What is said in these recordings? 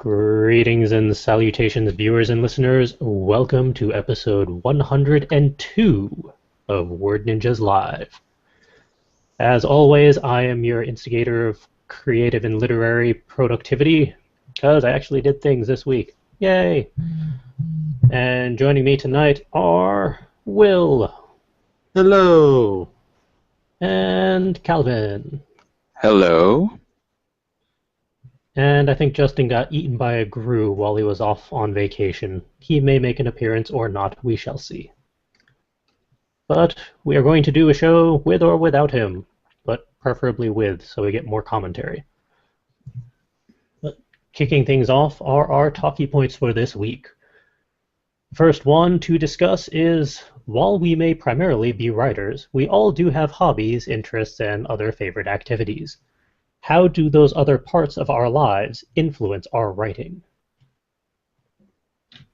Greetings and salutations, viewers and listeners. Welcome to episode 102 of Word Ninjas Live. As always, I am your instigator of creative and literary productivity, because I actually did things this week. Yay! And joining me tonight are Will. Hello. And Calvin. Hello. And I think Justin got eaten by a grue while he was off on vacation. He may make an appearance or not, we shall see. But we are going to do a show with or without him, but preferably with, so we get more commentary. But kicking things off are our talkie points for this week. First one to discuss is, while we may primarily be writers, we all do have hobbies, interests, and other favorite activities. How do those other parts of our lives influence our writing?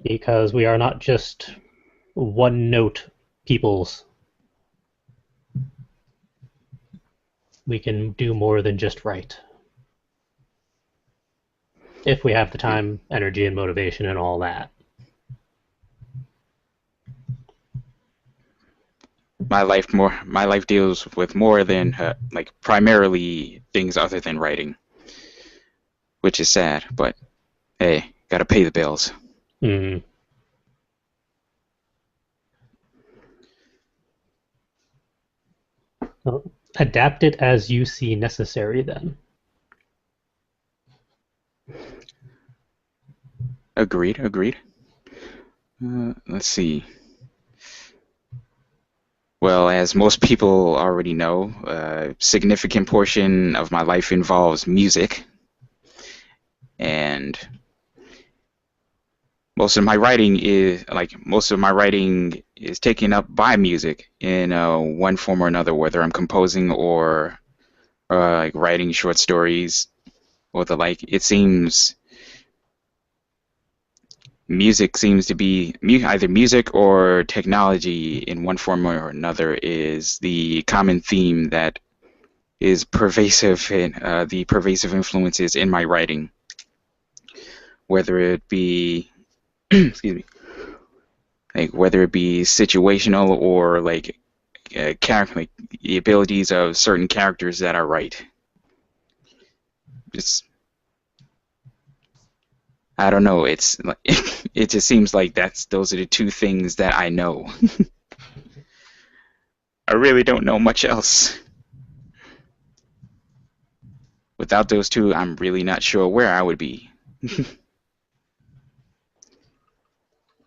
Because we are not just one-note peoples. We can do more than just write. If we have the time, energy, and motivation and all that. My life deals with more than primarily things other than writing, which is sad, but hey, gotta pay the bills. Mm. Well, adapt it as you see necessary then. Agreed. Let's see. Well, as most people already know, a significant portion of my life involves music, and most of my writing is taken up by music in one form or another, whether I'm composing or writing short stories or the like. It seems music seems to be either music or technology in one form or another is the common theme that is pervasive in the pervasive influences in my writing, whether it be excuse me, whether it be situational or character, the abilities of certain characters that I write. I don't know. It just seems like those are the two things that I know. I really don't know much else. Without those two, I'm really not sure where I would be.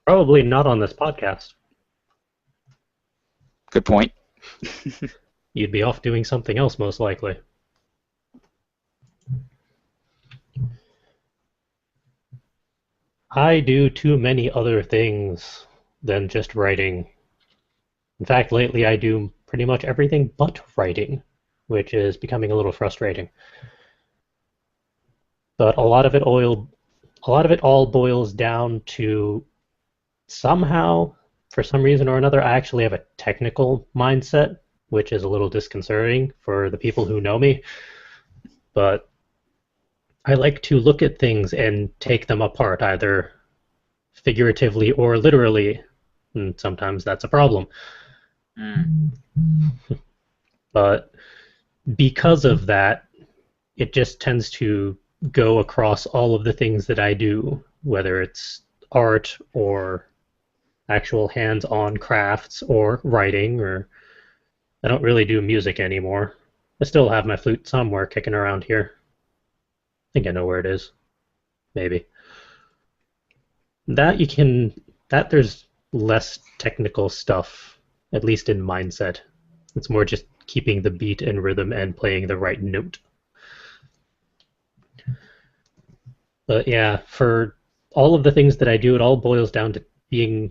Probably not on this podcast. Good point. You'd be off doing something else, most likely. I do too many other things than just writing. In fact, lately I do pretty much everything but writing, which is becoming a little frustrating. But a lot of it all boils down to somehow, for some reason or another, I actually have a technical mindset, which is a little disconcerting for the people who know me. But I like to look at things and take them apart, either figuratively or literally, and sometimes that's a problem. But because of that, it just tends to go across all of the things that I do, whether it's art or actual hands-on crafts or writing, or I don't really do music anymore. I still have my flute somewhere kicking around here. I think I know where it is. Maybe. That there's less technical stuff, at least in mindset. It's more just keeping the beat and rhythm and playing the right note. But yeah, for all of the things that I do, it all boils down to being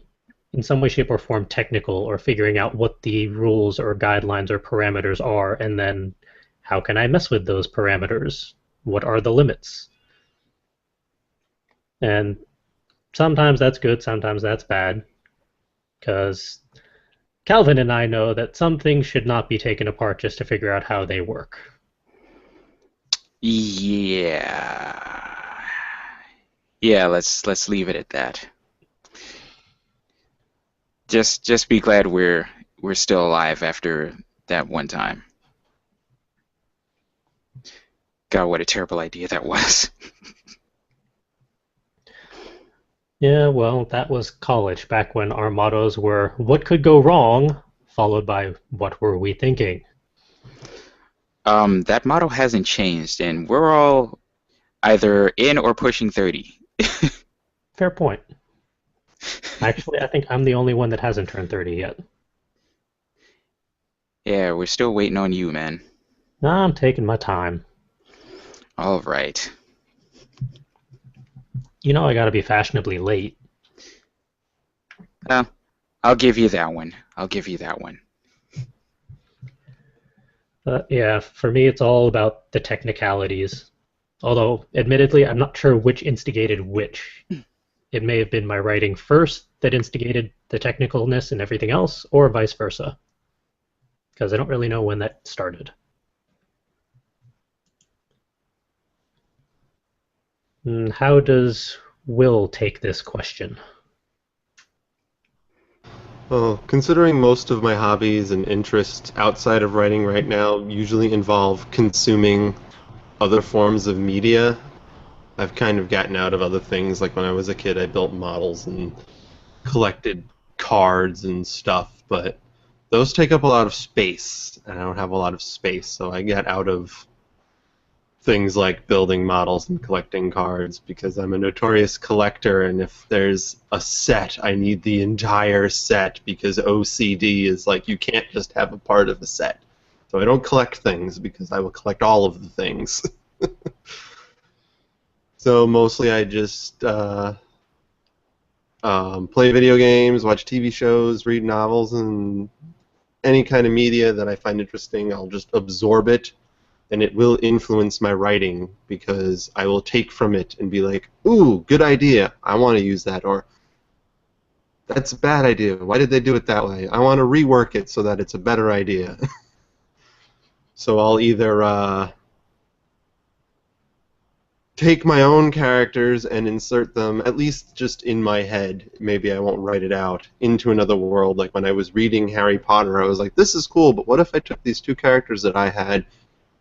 in some way, shape, or form technical, or figuring out what the rules or guidelines or parameters are, and then how can I mess with those parameters? What are the limits? And sometimes that's good, sometimes that's bad, because Calvin and I know that some things should not be taken apart just to figure out how they work. Yeah. Yeah, let's leave it at that. Just be glad we're still alive after that one time. God, what a terrible idea that was. Yeah, well, that was college back when our mottos were "What could go wrong?" followed by "What were we thinking?" That motto hasn't changed, and we're all either in or pushing 30. Fair point. Actually, I think I'm the only one that hasn't turned 30 yet. Yeah, we're still waiting on you, man. Nah, I'm taking my time. All right. You know I gotta be fashionably late. Well, I'll give you that one. I'll give you that one. But yeah, for me it's all about the technicalities. Although, admittedly, I'm not sure which instigated which. It may have been my writing first that instigated the technicalness and everything else, or vice versa. Because I don't really know when that started. How does Will take this question? Well, considering most of my hobbies and interests outside of writing right now usually involve consuming other forms of media, I've kind of gotten out of other things. Like when I was a kid, I built models and collected cards and stuff, but those take up a lot of space, and I don't have a lot of space, so I get out of things like building models and collecting cards because I'm a notorious collector, and if there's a set, I need the entire set because OCD is like you can't just have a part of a set. So I don't collect things because I will collect all of the things. So mostly I just play video games, watch TV shows, read novels, and any kind of media that I find interesting, I'll just absorb it, and it will influence my writing because I will take from it and be like, ooh, good idea, I want to use that, or that's a bad idea, why did they do it that way? I want to rework it so that it's a better idea. So I'll either take my own characters and insert them, at least just in my head, maybe I won't write it out, into another world. Like when I was reading Harry Potter, I was like, this is cool, but what if I took these two characters that I had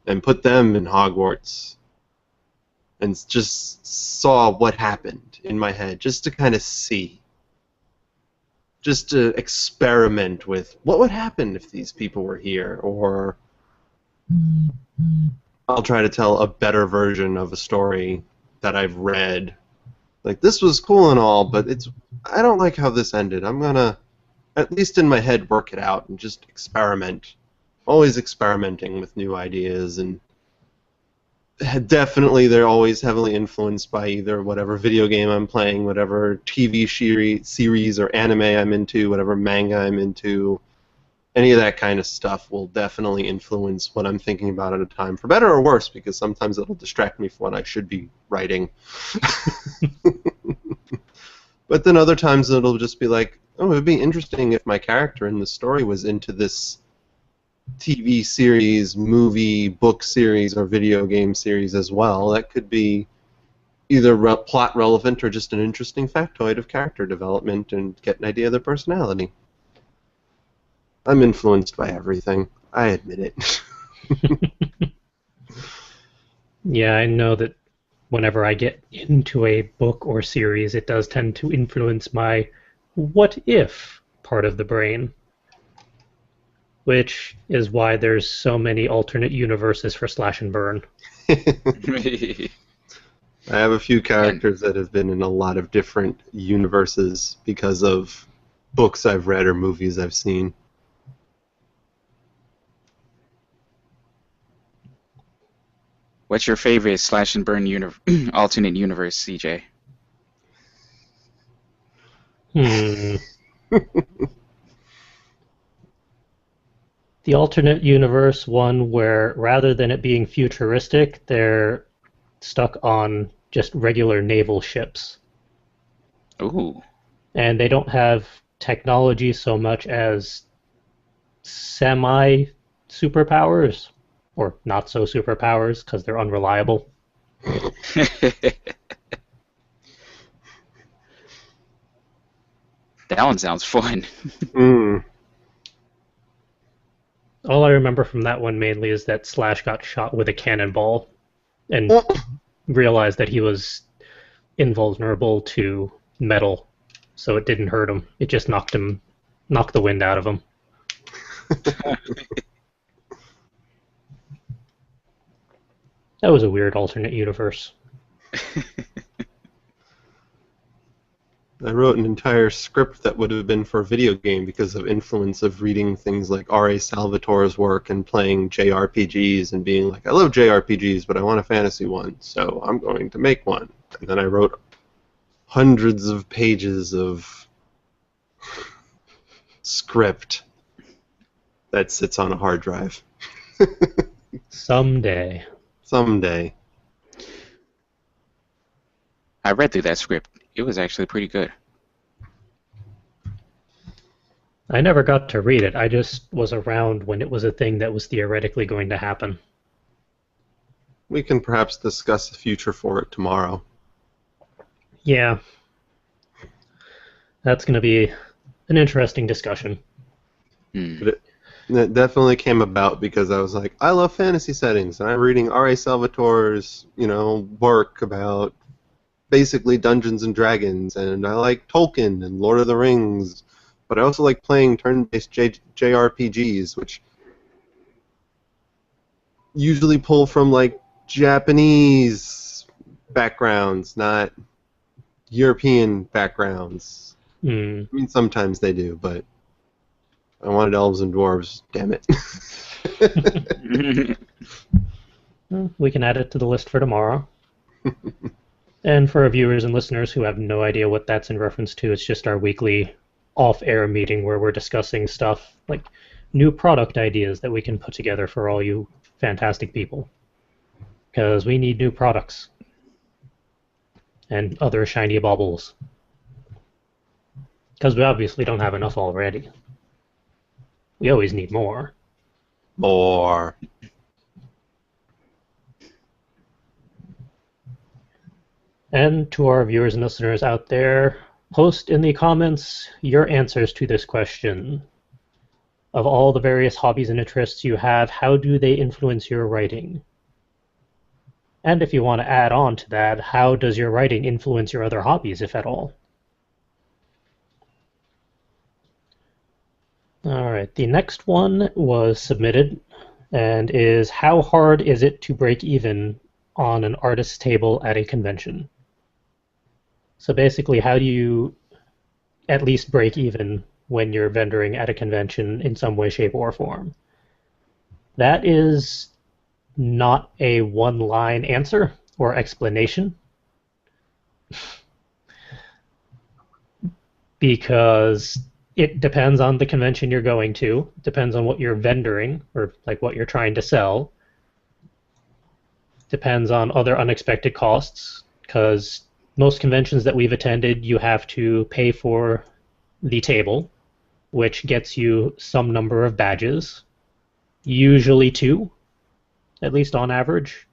and put them in Hogwarts and just saw what happened in my head, just to kind of see, just to experiment with what would happen if these people were here, or I'll try to tell a better version of a story that I've read. Like, this was cool and all, but I don't like how this ended. I'm gonna, at least in my head, work it out and just experiment. Always experimenting with new ideas, and definitely they're always heavily influenced by either whatever video game I'm playing, whatever TV series or anime I'm into, whatever manga I'm into. Any of that kind of stuff will definitely influence what I'm thinking about at a time, for better or worse, because sometimes it'll distract me from what I should be writing. But then other times it'll just be like, oh, it would be interesting if my character in the story was into this TV series, movie, book series, or video game series as well. That could be either plot relevant or just an interesting factoid of character development and get an idea of their personality. I'm influenced by everything. I admit it. Yeah, I know that whenever I get into a book or series, it does tend to influence my what if part of the brain, which is why there's so many alternate universes for Slash and Burn. I have a few And characters that have been in a lot of different universes because of books I've read or movies I've seen. what's your favorite slash and burn alternate universe, CJ? Hmm. The alternate universe one where rather than it being futuristic, they're stuck on just regular naval ships. Ooh. And they don't have technology so much as semi superpowers, or not so superpowers because they're unreliable. That one sounds fun. Mm. All I remember from that one mainly is that Slash got shot with a cannonball and realized that he was invulnerable to metal, so it didn't hurt him. It just knocked the wind out of him. That was a weird alternate universe. I wrote an entire script that would have been for a video game because of influence of reading things like R.A. Salvatore's work and playing JRPGs and being like, I love JRPGs, but I want a fantasy one, so I'm going to make one. And then I wrote hundreds of pages of script that sits on a hard drive. Someday. Someday. I read through that script. It was actually pretty good. I never got to read it. I just was around when it was a thing that was theoretically going to happen. We can perhaps discuss the future for it tomorrow. Yeah. That's going to be an interesting discussion. But it definitely came about because I was like, I love fantasy settings, and I'm reading R.A. Salvatore's, work about basically Dungeons and Dragons, and I like Tolkien and Lord of the Rings, but I also like playing turn-based JRPGs, which usually pull from like Japanese backgrounds, not European backgrounds. I mean, sometimes they do, but I wanted elves and dwarves, damn it. We can add it to the list for tomorrow. And for our viewers and listeners who have no idea what that's in reference to, it's just our weekly off-air meeting where we're discussing stuff like new product ideas that we can put together for all you fantastic people. Because we need new products. And other shiny baubles. Because we obviously don't have enough already. We always need more. More. And to our viewers and listeners out there, post in the comments your answers to this question. Of all the various hobbies and interests you have, how do they influence your writing? And if you want to add on to that, how does your writing influence your other hobbies, if at all? Alright, the next one was submitted and is, how hard is it to break even on an artist's table at a convention? So basically, how do you at least break even when you're vendoring at a convention in some way, shape, or form? That is not a one-line answer or explanation, because it depends on the convention you're going to, depends on what you're vendoring, or like what you're trying to sell, depends on other unexpected costs, because most conventions that we've attended, you have to pay for the table, which gets you some number of badges, usually 2, at least on average,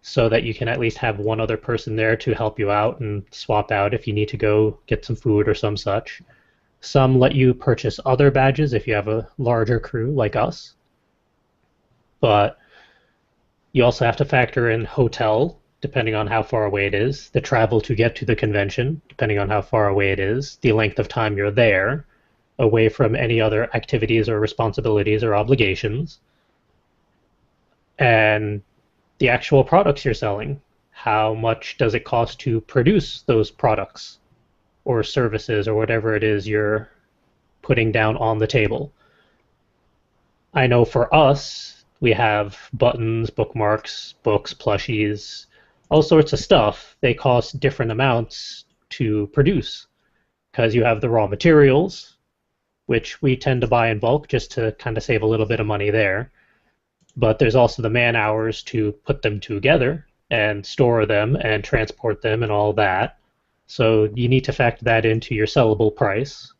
so that you can at least have one other person there to help you out and swap out if you need to go get some food or some such. Some let you purchase other badges if you have a larger crew like us, but you also have to factor in hotel, depending on how far away it is, the travel to get to the convention, depending on how far away it is, the length of time you're there, away from any other activities or responsibilities or obligations, and the actual products you're selling. How much does it cost to produce those products or services or whatever it is you're putting down on the table? I know for us, we have buttons, bookmarks, books, plushies, all sorts of stuff. They cost different amounts to produce because you have the raw materials, which we tend to buy in bulk just to kind of save a little bit of money there. But there's also the man hours to put them together and store them and transport them and all that. So you need to factor that into your sellable price,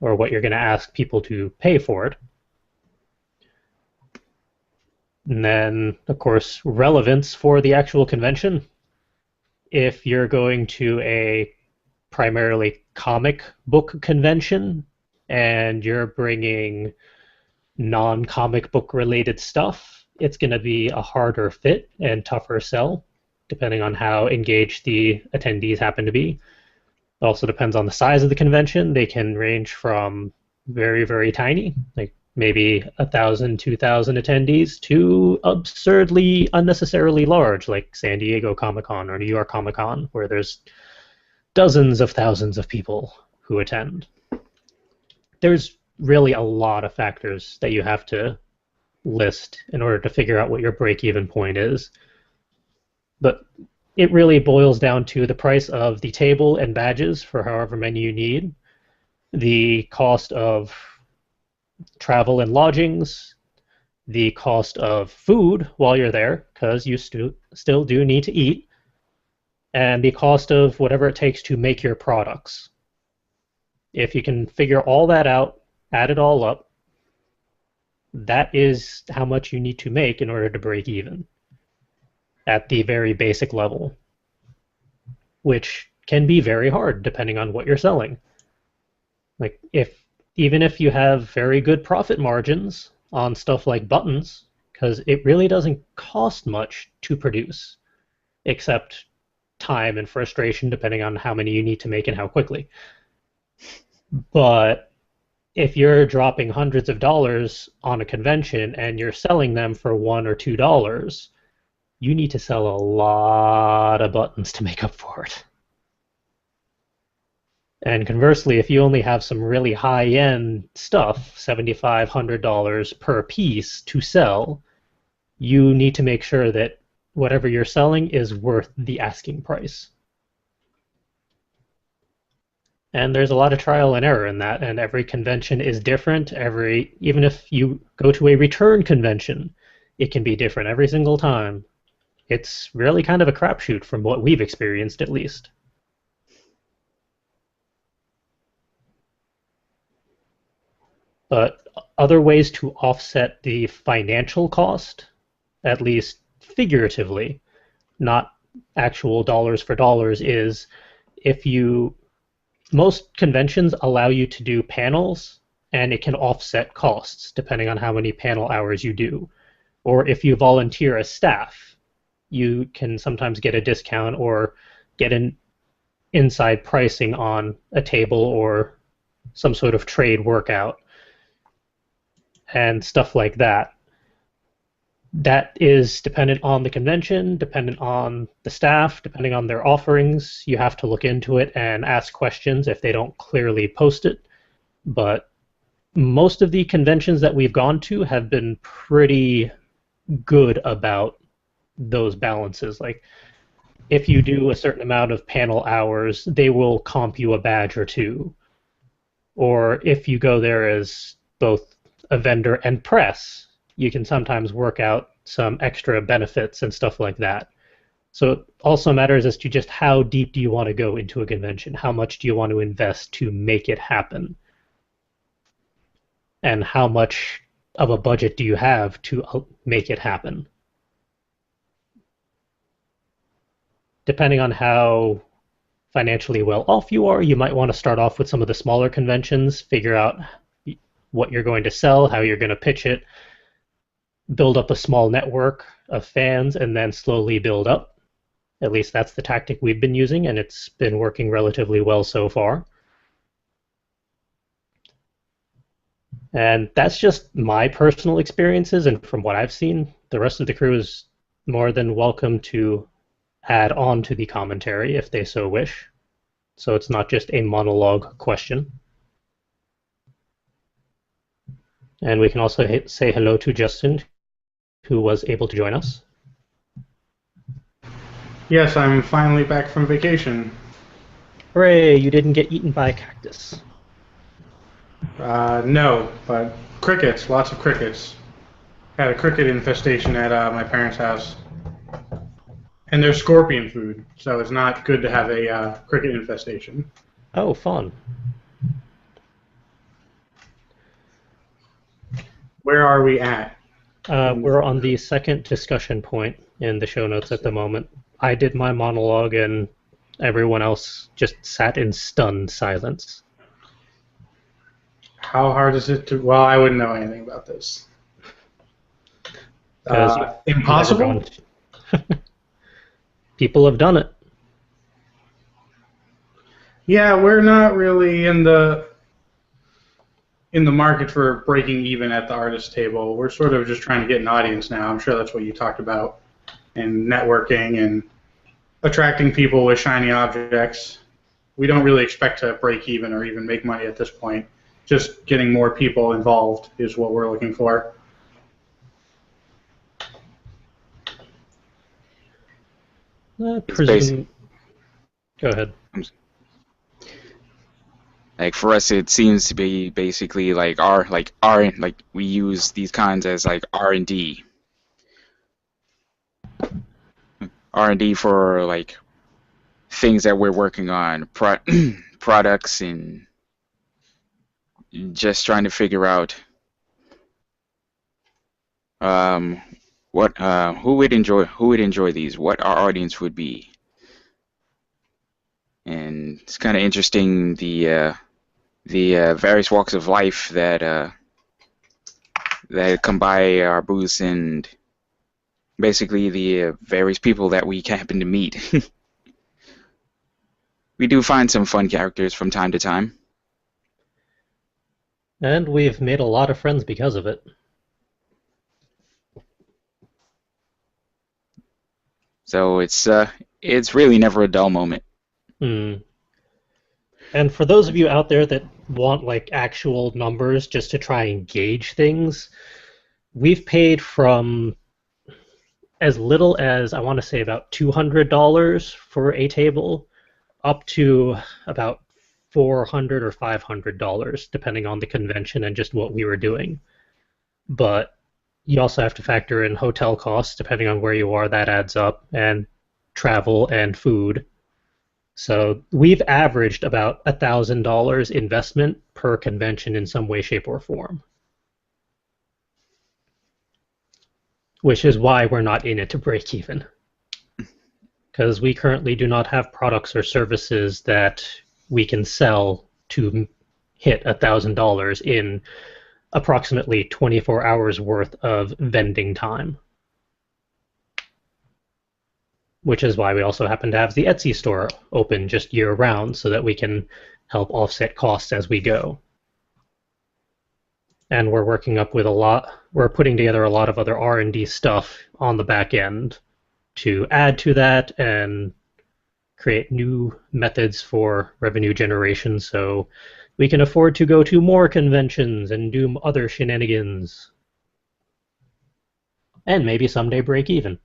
or what you're going to ask people to pay for it. And then, of course, relevance for the actual convention. If you're going to a primarily comic book convention and you're bringing non-comic book related stuff, it's going to be a harder fit and tougher sell, depending on how engaged the attendees happen to be. It also depends on the size of the convention. They can range from very, very tiny, like maybe 1,000, 2,000 attendees, to absurdly, unnecessarily large, like San Diego Comic-Con or New York Comic-Con, where there's dozens of thousands of people who attend. There's really a lot of factors that you have to list in order to figure out what your break-even point is. But it really boils down to the price of the table and badges for however many you need, the cost of travel and lodgings, the cost of food while you're there, because you still do need to eat, and the cost of whatever it takes to make your products. If you can figure all that out, add it all up, that is how much you need to make in order to break even at the very basic level, which can be very hard depending on what you're selling. Like even if you have very good profit margins on stuff like buttons, because it really doesn't cost much to produce, except time and frustration depending on how many you need to make and how quickly. But if you're dropping hundreds of dollars on a convention and you're selling them for $1 or $2, you need to sell a lot of buttons to make up for it. And conversely, if you only have some really high-end stuff, $75, $100 per piece to sell, you need to make sure that whatever you're selling is worth the asking price. And there's a lot of trial and error in that, and every convention is different. Even if you go to a return convention, it can be different every single time. It's really kind of a crapshoot from what we've experienced, at least. But other ways to offset the financial cost, at least figuratively, not actual dollars for dollars, is most conventions allow you to do panels, and it can offset costs depending on how many panel hours you do. Or if you volunteer as staff, you can sometimes get a discount or get an inside pricing on a table or some sort of trade workout and stuff like that. That is dependent on the convention, dependent on the staff, depending on their offerings. You have to look into it and ask questions if they don't clearly post it. But most of the conventions that we've gone to have been pretty good about those balances. Like, if you do a certain amount of panel hours, they will comp you a badge or two. Or if you go there as both a vendor and press, you can sometimes work out some extra benefits and stuff like that. So it also matters as to just how deep do you want to go into a convention? How much do you want to invest to make it happen? And how much of a budget do you have to make it happen? Depending on how financially well off you are, you might want to start off with some of the smaller conventions, figure out what you're going to sell, how you're going to pitch it, build up a small network of fans, and then slowly build up. At least that's the tactic we've been using, and it's been working relatively well so far. And that's just my personal experiences, and from what I've seen, the rest of the crew is more than welcome to add on to the commentary if they so wish. So it's not just a monologue question. And we can also say hello to Justin, who was able to join us. Yes, I'm finally back from vacation. Hooray, you didn't get eaten by a cactus. No, but crickets, lots of crickets. Had a cricket infestation at my parents' house. And there's scorpion food, so it's not good to have a cricket infestation. Oh, fun. Where are we at? We're on the second discussion point in the show notes at the moment. I did my monologue, and Everyone else just sat in stunned silence. How hard is it to? Well, I wouldn't know anything about this. Because you've never Impossible? gone. People have done it. Yeah, we're not really in the market for breaking even at the artist table. We're sort of just trying to get an audience now. I'm sure that's what you talked about, and networking and attracting people with shiny objects. We don't really expect to break even or even make money at this point. Just getting more people involved is what we're looking for. It's basic. Go ahead. Like for us, it seems to be basically like we use these kinds as like R&D for like things that we're working on, products, and just trying to figure out what who would enjoy these, what our audience would be, and it's kind of interesting the various walks of life that come by our booths, and basically the various people that we happen to meet. We do find some fun characters from time to time. And we've made a lot of friends because of it. So it's really never a dull moment. And for those of you out there that want like actual numbers just to try and gauge things, we've paid from as little as, I want to say, about $200 for a table up to about $400 or $500, depending on the convention and just what we were doing. But you also have to factor in hotel costs, depending on where you are, that adds up, and travel and food. So we've averaged about $1,000 investment per convention in some way, shape, or form. Which is why we're not in it to break even. Because we currently do not have products or services that we can sell to hit $1,000 in approximately 24 hours worth of vending time. Which is why we also happen to have the Etsy store open just year-round so that we can help offset costs as we go. And we're putting together a lot of other R&D stuff on the back end to add to that and create new methods for revenue generation so we can afford to go to more conventions and do other shenanigans. And maybe someday break even.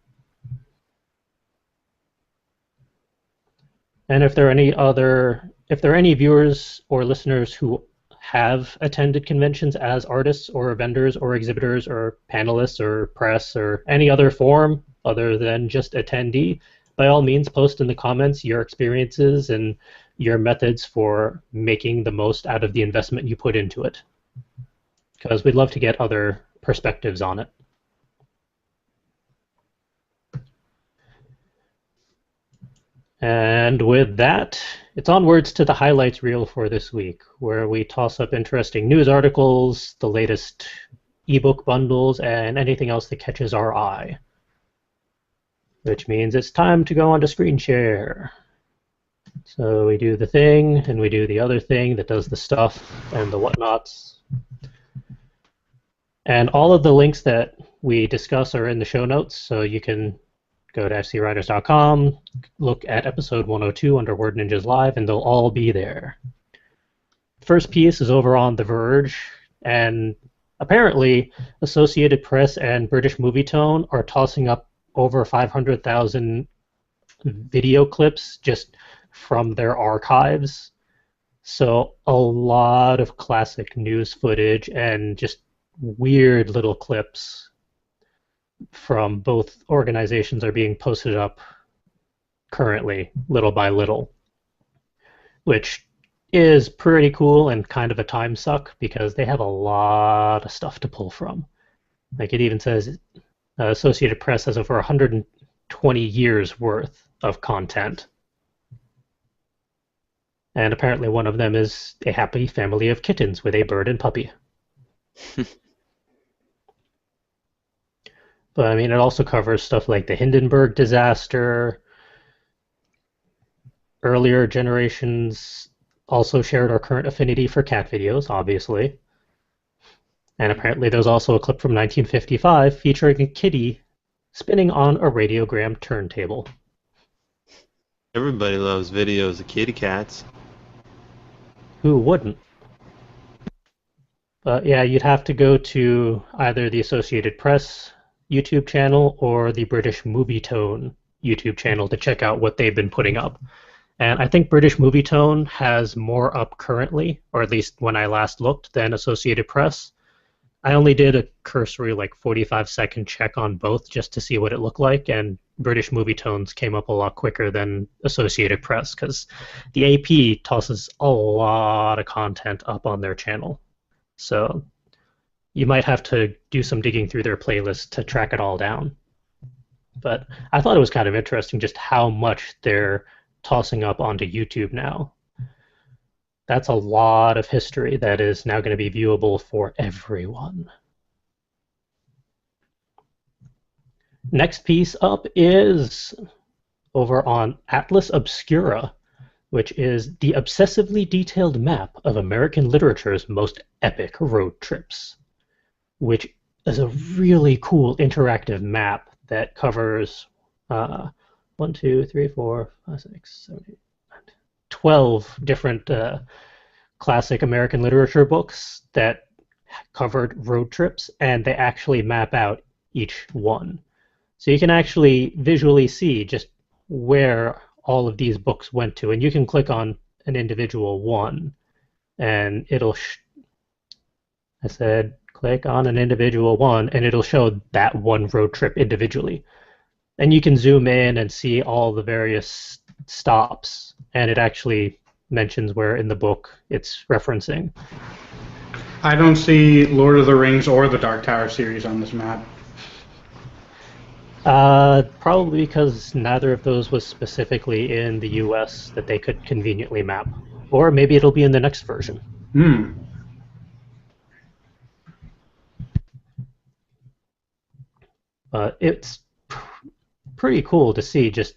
And if there are any viewers or listeners who have attended conventions as artists or vendors or exhibitors or panelists or press or any other form other than just attendee, by all means post in the comments your experiences and your methods for making the most out of the investment you put into it. Because we'd love to get other perspectives on it. And with that, it's onwards to the highlights reel for this week, where we toss up interesting news articles, the latest ebook bundles, and anything else that catches our eye. Which means it's time to go on to screen share. So we do the thing, and we do the other thing that does the stuff and the whatnots. And all of the links that we discuss are in the show notes, so you can go to fcwriters.com, look at episode 102 under Word Ninjas Live, and they'll all be there. First piece is over on The Verge, and apparently Associated Press and British Movie Tone are tossing up over 500,000 video clips just from their archives. So a lot of classic news footage and just weird little clips from both organizations are being posted up currently, little by little, which is pretty cool and kind of a time suck because they have a lot of stuff to pull from. Like it even says Associated Press has over 120 years worth of content. And apparently one of them is a happy family of kittens with a bird and puppy. But I mean, it also covers stuff like the Hindenburg disaster. Earlier generations also shared our current affinity for cat videos, obviously. And apparently there's also a clip from 1955 featuring a kitty spinning on a radiogram turntable. Everybody loves videos of kitty cats. Who wouldn't? But yeah, you'd have to go to either the Associated Press YouTube channel or the British Movie Tone YouTube channel to check out what they've been putting up. And I think British Movie Tone has more up currently, or at least when I last looked, than Associated Press. I only did a cursory 45-second check on both just to see what it looked like, and British Movie Tones came up a lot quicker than Associated Press because the AP tosses a lot of content up on their channel. So you might have to do some digging through their playlist to track it all down. But I thought it was kind of interesting just how much they're tossing up onto YouTube now. That's a lot of history that is now going to be viewable for everyone. Next piece up is over on Atlas Obscura, which is the obsessively detailed map of American literature's most epic road trips, which is a really cool interactive map that covers 1, 2, 3, 4, 5, 6, 7, 8, 12 different classic American literature books that covered road trips, and they actually map out each one. So you can actually visually see just where all of these books went to, and you can click on an individual one, and it'll I said click on an individual one, and it'll show that one road trip individually. And you can zoom in and see all the various stops, and it actually mentions where in the book it's referencing. I don't see Lord of the Rings or the Dark Tower series on this map. Probably because neither of those was specifically in the US that they could conveniently map. Or maybe it'll be in the next version. It's pretty cool to see just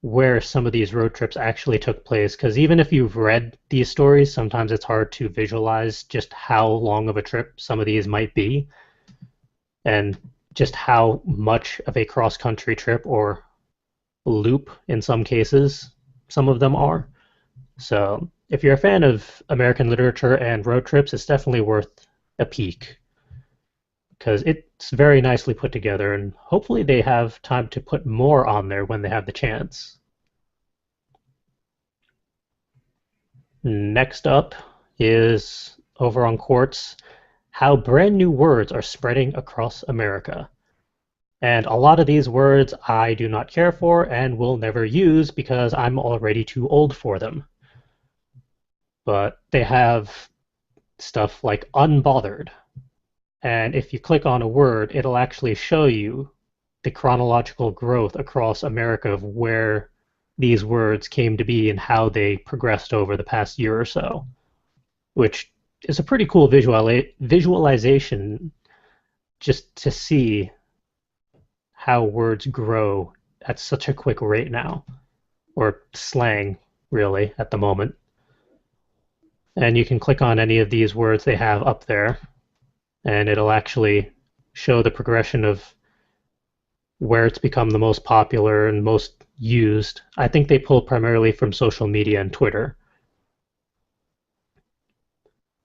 where some of these road trips actually took place, because even if you've read these stories, sometimes it's hard to visualize just how long of a trip some of these might be, and just how much of a cross-country trip or loop in some cases some of them are. So if you're a fan of American literature and road trips, it's definitely worth a peek, because it's very nicely put together, and hopefully they have time to put more on there when they have the chance. Next up is over on Quartz, how brand new words are spreading across America. And a lot of these words I do not care for and will never use because I'm already too old for them. But they have stuff like unbothered. And if you click on a word, it'll actually show you the chronological growth across America of where these words came to be and how they progressed over the past year or so, which is a pretty cool visualization just to see how words grow at such a quick rate now, or slang, really, at the moment. And you can click on any of these words they have up there, and it'll actually show the progression of where it's become the most popular and most used. I think they pull primarily from social media and Twitter.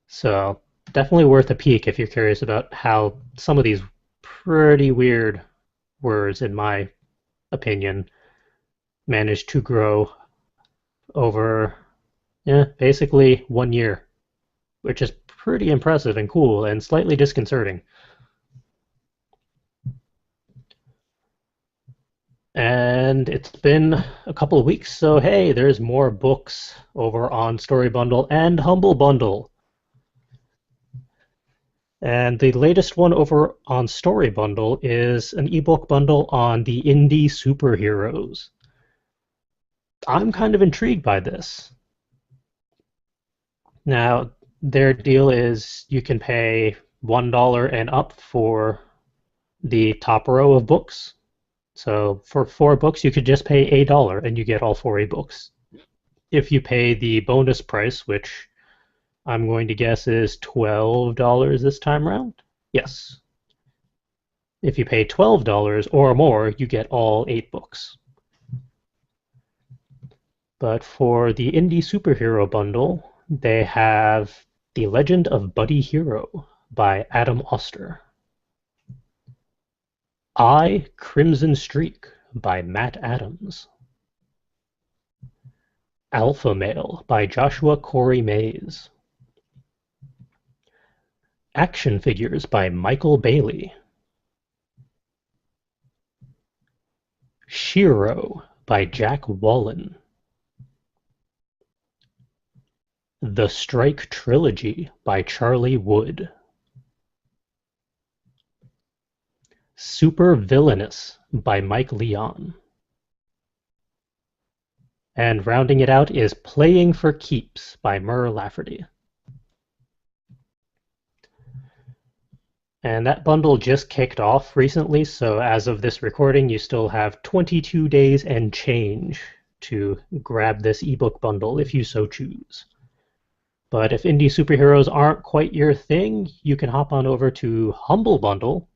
So definitely worth a peek if you're curious about how some of these pretty weird words, in my opinion, managed to grow over basically 1 year, which is pretty impressive and cool and slightly disconcerting. And it's been a couple of weeks, so hey, there's more books over on Story Bundle and Humble Bundle. And the latest one over on Story Bundle is an ebook bundle on the indie superheroes. I'm kind of intrigued by this. Now, their deal is you can pay $1 and up for the top row of books. So for 4 books, you could just pay $1 and you get all 4 books. If you pay the bonus price, which I'm going to guess is $12 this time around, yes. If you pay $12 or more, you get all 8 books. But for the indie superhero bundle, they have The Legend of Buddy Hero by Adam Oster. I, Crimson Streak by Matt Adams. Alpha Male by Joshua Corey Mays. Action Figures by Michael Bailey. Shiro by Jack Wallen. The Strike Trilogy by Charlie Wood. Super Villainous by Mike Leon. And rounding it out is Playing for Keeps by Murr Lafferty. And that bundle just kicked off recently, so as of this recording, you still have 22 days and change to grab this ebook bundle if you so choose. But if indie superheroes aren't quite your thing, you can hop on over to Humble Bundle.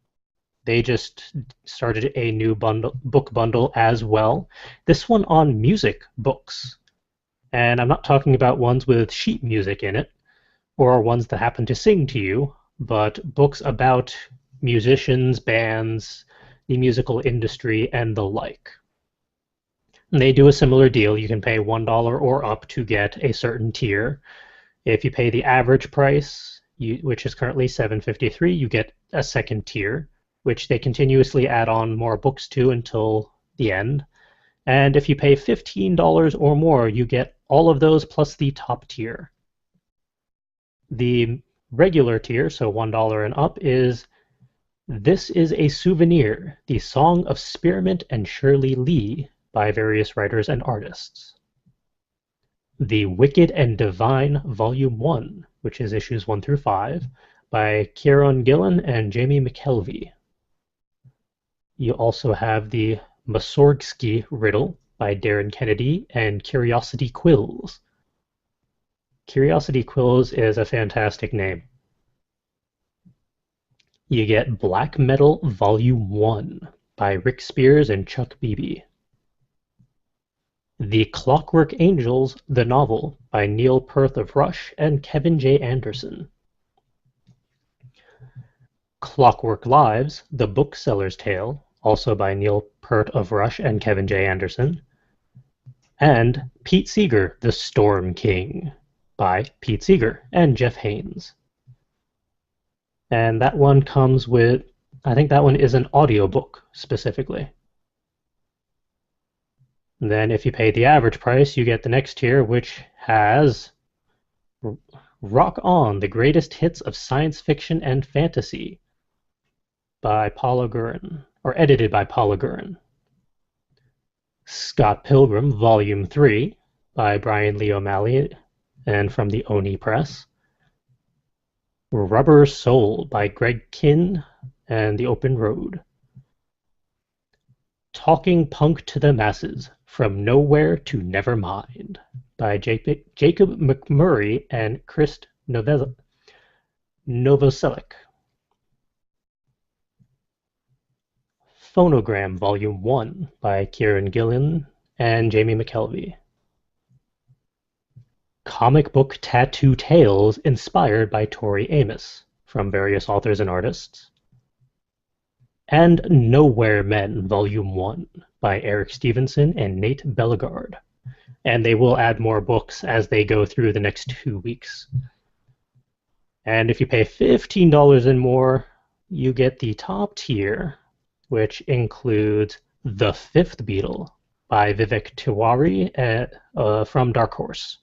They just started a new book bundle as well. This one on music books. And I'm not talking about ones with sheet music in it, or ones that happen to sing to you, but books about musicians, bands, the musical industry, and the like. And they do a similar deal. You can pay $1 or up to get a certain tier. If you pay the average price, which is currently $7.53, you get a second tier, which they continuously add on more books to until the end. And if you pay $15 or more, you get all of those plus the top tier. The regular tier, so $1 and up, is This Is a Souvenir, the Song of Spearmint and Shirley Lee by various writers and artists. The Wicked and Divine Volume 1, which is issues 1 through 5, by Kieron Gillen and Jamie McKelvey. You also have the Masorgsky Riddle by Darren Kennedy and Curiosity Quills. Curiosity Quills is a fantastic name. You get Black Metal Volume 1 by Rick Spears and Chuck Beebe. The Clockwork Angels, the novel, by Neil Perth of Rush and Kevin J. Anderson. Clockwork Lives, the Bookseller's Tale, also by Neil Peart of Rush and Kevin J. Anderson. And Pete Seeger, The Storm King, by Pete Seeger and Jeff Haynes. And that one comes with, I think that one is an audiobook specifically. And then if you pay the average price, you get the next tier, which has Rock On, the Greatest Hits of Science Fiction and Fantasy by Paula Gurin, or edited by Paula Gurin. Scott Pilgrim, Volume 3 by Brian Lee O'Malley and from the Oni Press. Rubber Soul by Greg Kinn and the Open Road. Talking Punk to the Masses, From Nowhere to Nevermind by Jacob McMurray and Chris Novoselic. Phonogram Volume 1 by Kieron Gillen and Jamie McKelvey. Comic Book Tattoo Tales inspired by Tori Amos from various authors and artists. And Nowhere Men Volume 1 by Eric Stevenson and Nate Bellegarde. And they will add more books as they go through the next 2 weeks. And if you pay $15 and more, you get the top tier, which includes The Fifth Beatle by Vivek Tiwari from Dark Horse.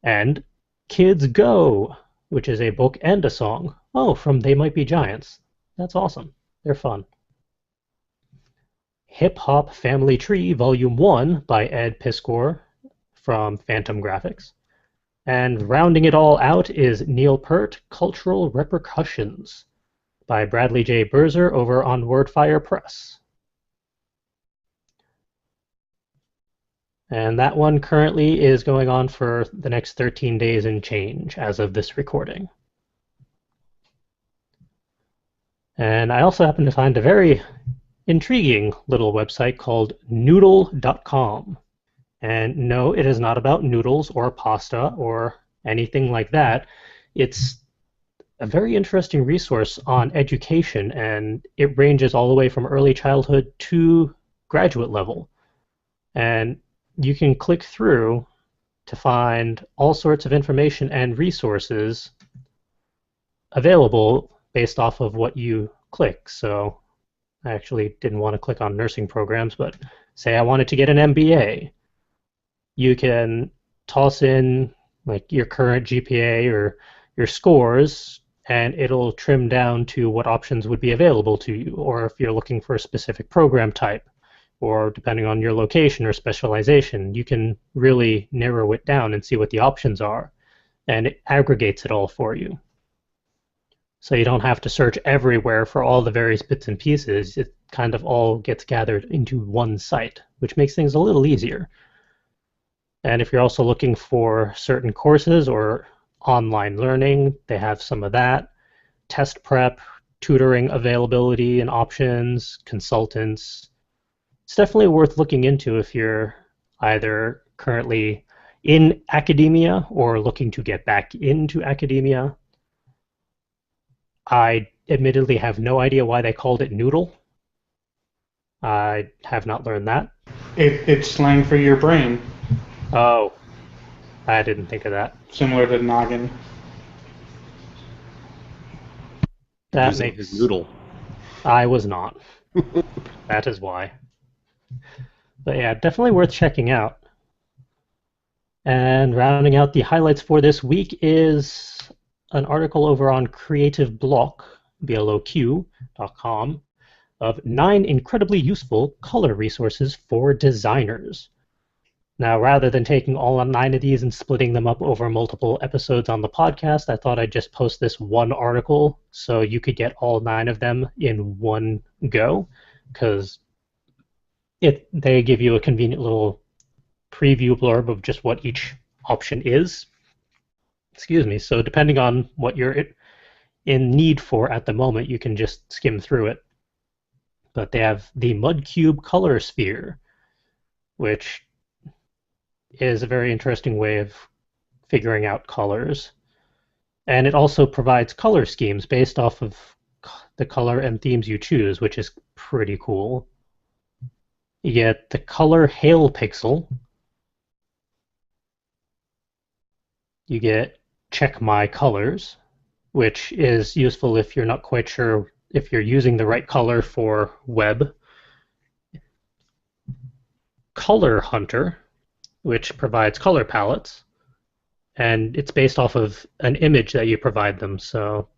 And Kids Go, which is a book and a song. Oh, from They Might Be Giants. That's awesome. They're fun. Hip Hop Family Tree Volume 1 by Ed Piskor from Phantom Graphics. And rounding it all out is Neil Peart, Cultural Repercussions by Bradley J. Berzer over on Wordfire Press. And that one currently is going on for the next 13 days and change as of this recording. And I also happen to find a very intriguing little website called noodle.com. And no, it is not about noodles or pasta or anything like that. It's a very interesting resource on education, and it ranges all the way from early childhood to graduate level. And you can click through to find all sorts of information and resources available based off of what you click. So I actually didn't want to click on nursing programs, but say I wanted to get an MBA. You can toss in like your current GPA or your scores, and it'll trim down to what options would be available to you, or if you're looking for a specific program type, or depending on your location or specialization, you can really narrow it down and see what the options are, and it aggregates it all for you. So you don't have to search everywhere for all the various bits and pieces. It kind of all gets gathered into one site, which makes things a little easier. And if you're also looking for certain courses or online learning, they have some of that. Test prep, tutoring availability and options, consultants. It's definitely worth looking into if you're either currently in academia or looking to get back into academia. I admittedly have no idea why they called it noodle. I have not learned that. It's slang for your brain, Oh, I didn't think of that. similar to noggin. That Using makes his noodle. I was not. That is why. But yeah, definitely worth checking out. And rounding out the highlights for this week is an article over on Creative Block, bloq.com, of 9 incredibly useful color resources for designers. Now, rather than taking all 9 of these and splitting them up over multiple episodes on the podcast, I thought I'd just post this one article so you could get all 9 of them in one go, because they give you a convenient little preview blurb of just what each option is. Excuse me. So depending on what you're in need for at the moment, you can just skim through it. But they have the Mud Cube Color Sphere, which is a very interesting way of figuring out colors. And it also provides color schemes based off of the color and themes you choose, which is pretty cool. You get the Color Hail Pixel. You get Check My Colors, which is useful if you're not quite sure if you're using the right color for web. Color Hunter, which provides color palettes, and it's based off of an image that you provide them. So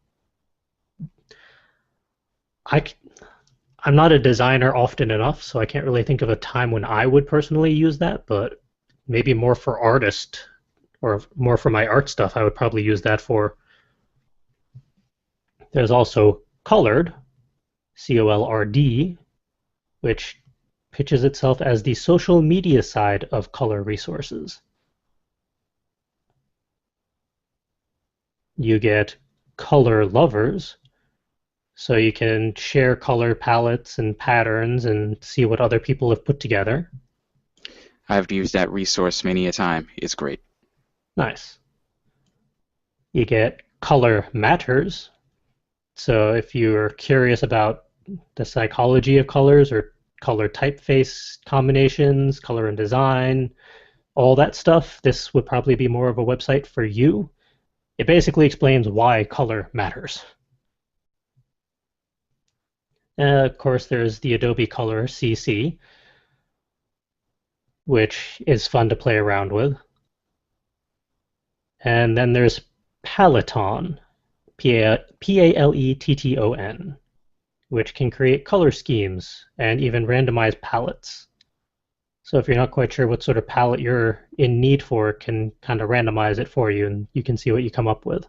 I'm not a designer often enough, so I can't really think of a time when I would personally use that, but maybe more for artist or more for my art stuff, I would probably use that for. There's also Colored, COLRD, which pitches itself as the social media side of color resources. You get Color Lovers, so you can share color palettes and patterns and see what other people have put together. I've used that resource many a time. It's great. Nice. You get Color Matters, so if you're curious about the psychology of colors or color typeface combinations, color and design, all that stuff, this would probably be more of a website for you. It basically explains why color matters. Of course, there's the Adobe Color CC, which is fun to play around with. And then there's Paletton, Paletton, which can create color schemes and even randomize palettes. So if you're not quite sure what sort of palette you're in need for, it can kind of randomize it for you, and you can see what you come up with.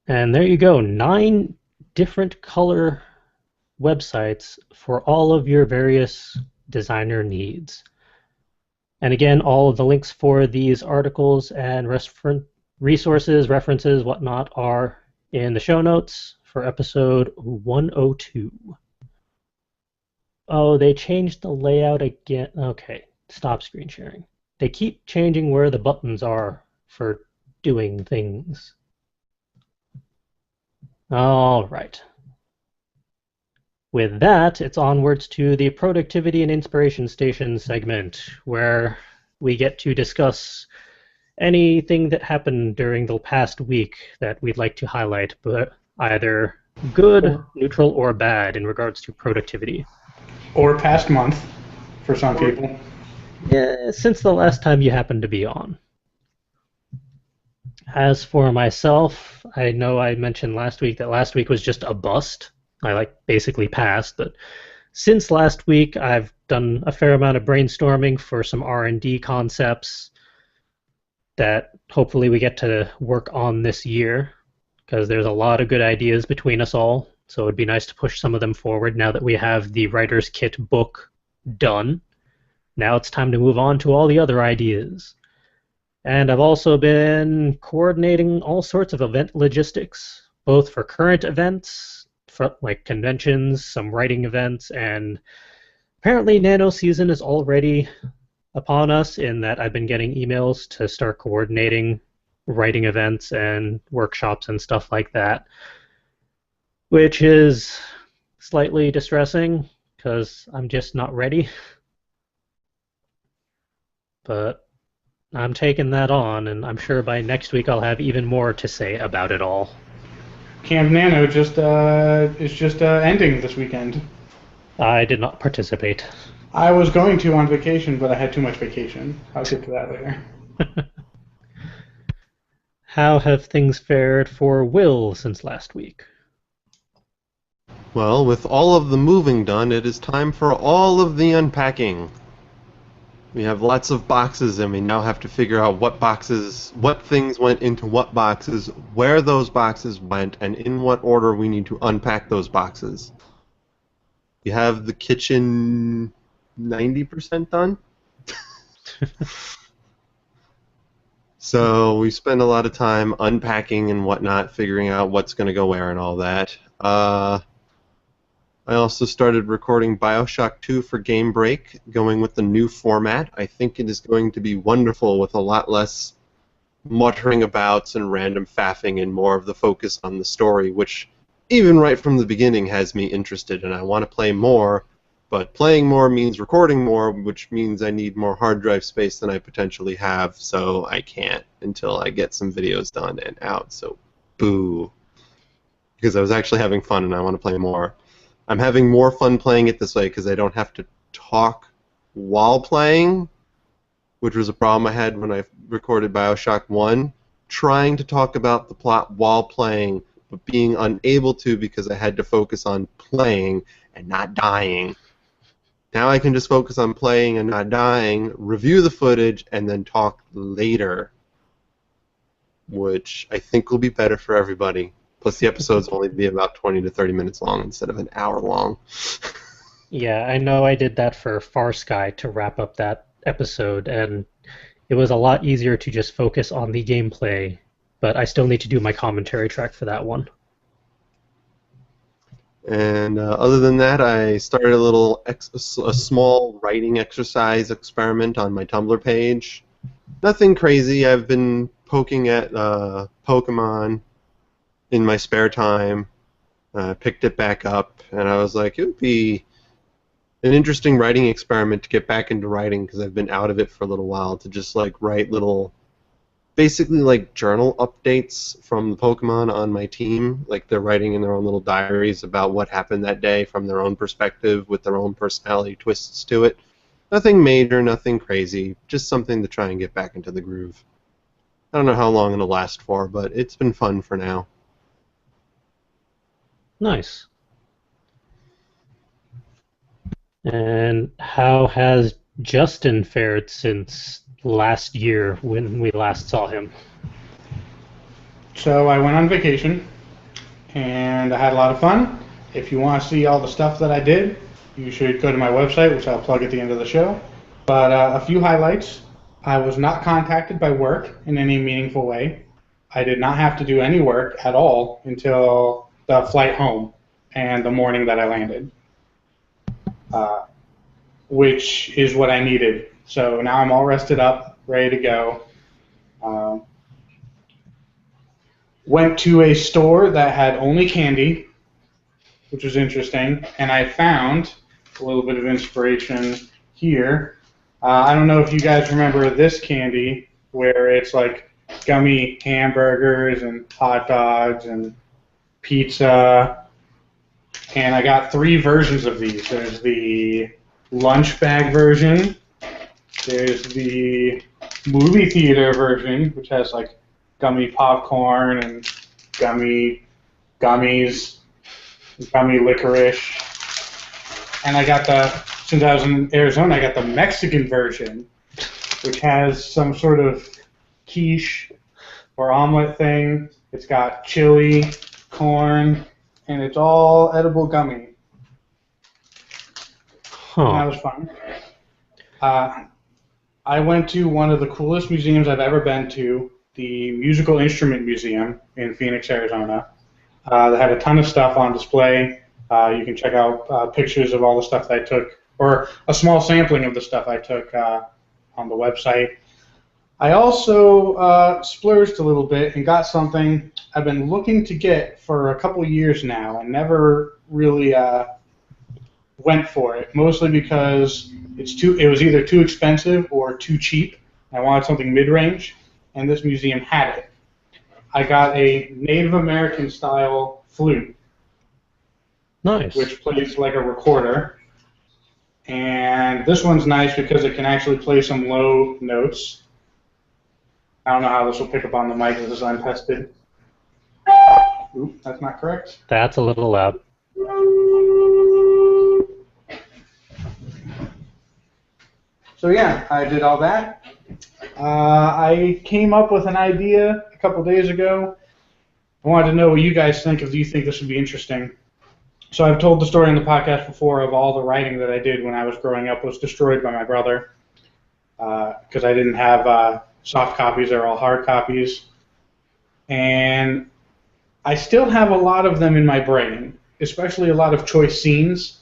And there you go, 9 different color websites for all of your various designer needs. And again, all of the links for these articles and resources, references, whatnot are in the show notes for episode 102. Oh, they changed the layout again. Okay, stop screen sharing. They keep changing where the buttons are for doing things. All right. With that, it's onwards to the Productivity and Inspiration Station segment, where we get to discuss anything that happened during the past week that we'd like to highlight, but either good, neutral, or bad in regards to productivity. Or past month, for some people. Yeah, since the last time you happened to be on. As for myself, I know I mentioned last week that last week was just a bust. I basically passed, but since last week I've done a fair amount of brainstorming for some R&D concepts that hopefully we get to work on this year, because there's a lot of good ideas between us all, so it'd be nice to push some of them forward now that we have the Writer's Kit book done. Now it's time to move on to all the other ideas. And I've also been coordinating all sorts of event logistics, both for current events, for like conventions, some writing events, and apparently Nano season is already upon us in that I've been getting emails to start coordinating writing events and workshops and stuff like that, which is slightly distressing because I'm just not ready. But I'm taking that on, and I'm sure by next week I'll have even more to say about it all. Camp Nano is just ending this weekend. I did not participate. I was going to on vacation, but I had too much vacation. I'll get to that later. How have things fared for Will since last week? Well, with all of the moving done, it is time for all of the unpacking. We have lots of boxes, and we now have to figure out what things went into what boxes, where those boxes went, and in what order we need to unpack those boxes. We have the kitchen 90% done. So we spend a lot of time unpacking and whatnot, figuring out what's going to go where and all that. I also started recording Bioshock 2 for Game Break, going with the new format. I think it is going to be wonderful with a lot less muttering abouts and random faffing and more of the focus on the story, which even right from the beginning has me interested, and I want to play more, but playing more means recording more, which means I need more hard drive space than I potentially have, so I can't until I get some videos done and out, so boo. Because I was actually having fun and I want to play more. I'm having more fun playing it this way because I don't have to talk while playing, which was a problem I had when I recorded Bioshock 1. Trying to talk about the plot while playing, but being unable to because I had to focus on playing and not dying. Now I can just focus on playing and not dying, review the footage, and then talk later, which I think will be better for everybody. Plus, the episodes only be about 20 to 30 minutes long instead of an hour long. Yeah, I know I did that for Far Sky to wrap up that episode, and it was a lot easier to just focus on the gameplay, but I still need to do my commentary track for that one. And other than that, I started a small writing exercise experiment on my Tumblr page. Nothing crazy. I've been poking at Pokemon in my spare time. Picked it back up, and I was like, it would be an interesting writing experiment to get back into writing because I've been out of it for a little while, to just write little, basically journal updates from the Pokemon on my team. They're writing in their own little diaries about what happened that day from their own perspective with their own personality twists to it. Nothing major, nothing crazy, just something to try and get back into the groove. I don't know how long it'll last for, but it's been fun for now. Nice. And how has Justin fared since last year when we last saw him? So I went on vacation and I had a lot of fun. If you want to see all the stuff that I did, you should go to my website, which I'll plug at the end of the show. But a few highlights. I was not contacted by work in any meaningful way. I did not have to do any work at all until the flight home and the morning that I landed, uh, which is what I needed. So now I'm all rested up, ready to go. Um, Went to a store that had only candy, which was interesting, and I found a little bit of inspiration here. I don't know if you guys remember this candy, where it's like gummy hamburgers and hot dogs and pizza, and I got 3 versions of these. There's the lunch bag version, there's the movie theater version, which has like gummy popcorn and gummies, gummy licorice. And I got since I was in Arizona, I got the Mexican version, which has some sort of quiche or omelet thing. It's got chili, corn, and it's all edible gummy. And that was fun. I went to one of the coolest museums I've ever been to, the Musical Instrument Museum in Phoenix, Arizona. They had a ton of stuff on display. You can check out pictures of all the stuff that I took, or a small sampling of the stuff I took on the website. I also splurged a little bit and got something I've been looking to get for a couple years now and never really went for it, mostly because it was either too expensive or too cheap. I wanted something mid-range, and this museum had it. I got a Native American style flute. Nice. Which plays like a recorder. And this one's nice because it can actually play some low notes. I don't know how this will pick up on the mic. This is untested. Oop, that's not correct. That's a little loud. So yeah, I did all that. I came up with an idea a couple days ago. I wanted to know what you guys think, if you think this would be interesting. So I've told the story on the podcast before of all the writing that I did when I was growing up was destroyed by my brother because I didn't have soft copies. They were all hard copies. And I still have a lot of them in my brain, especially a lot of choice scenes.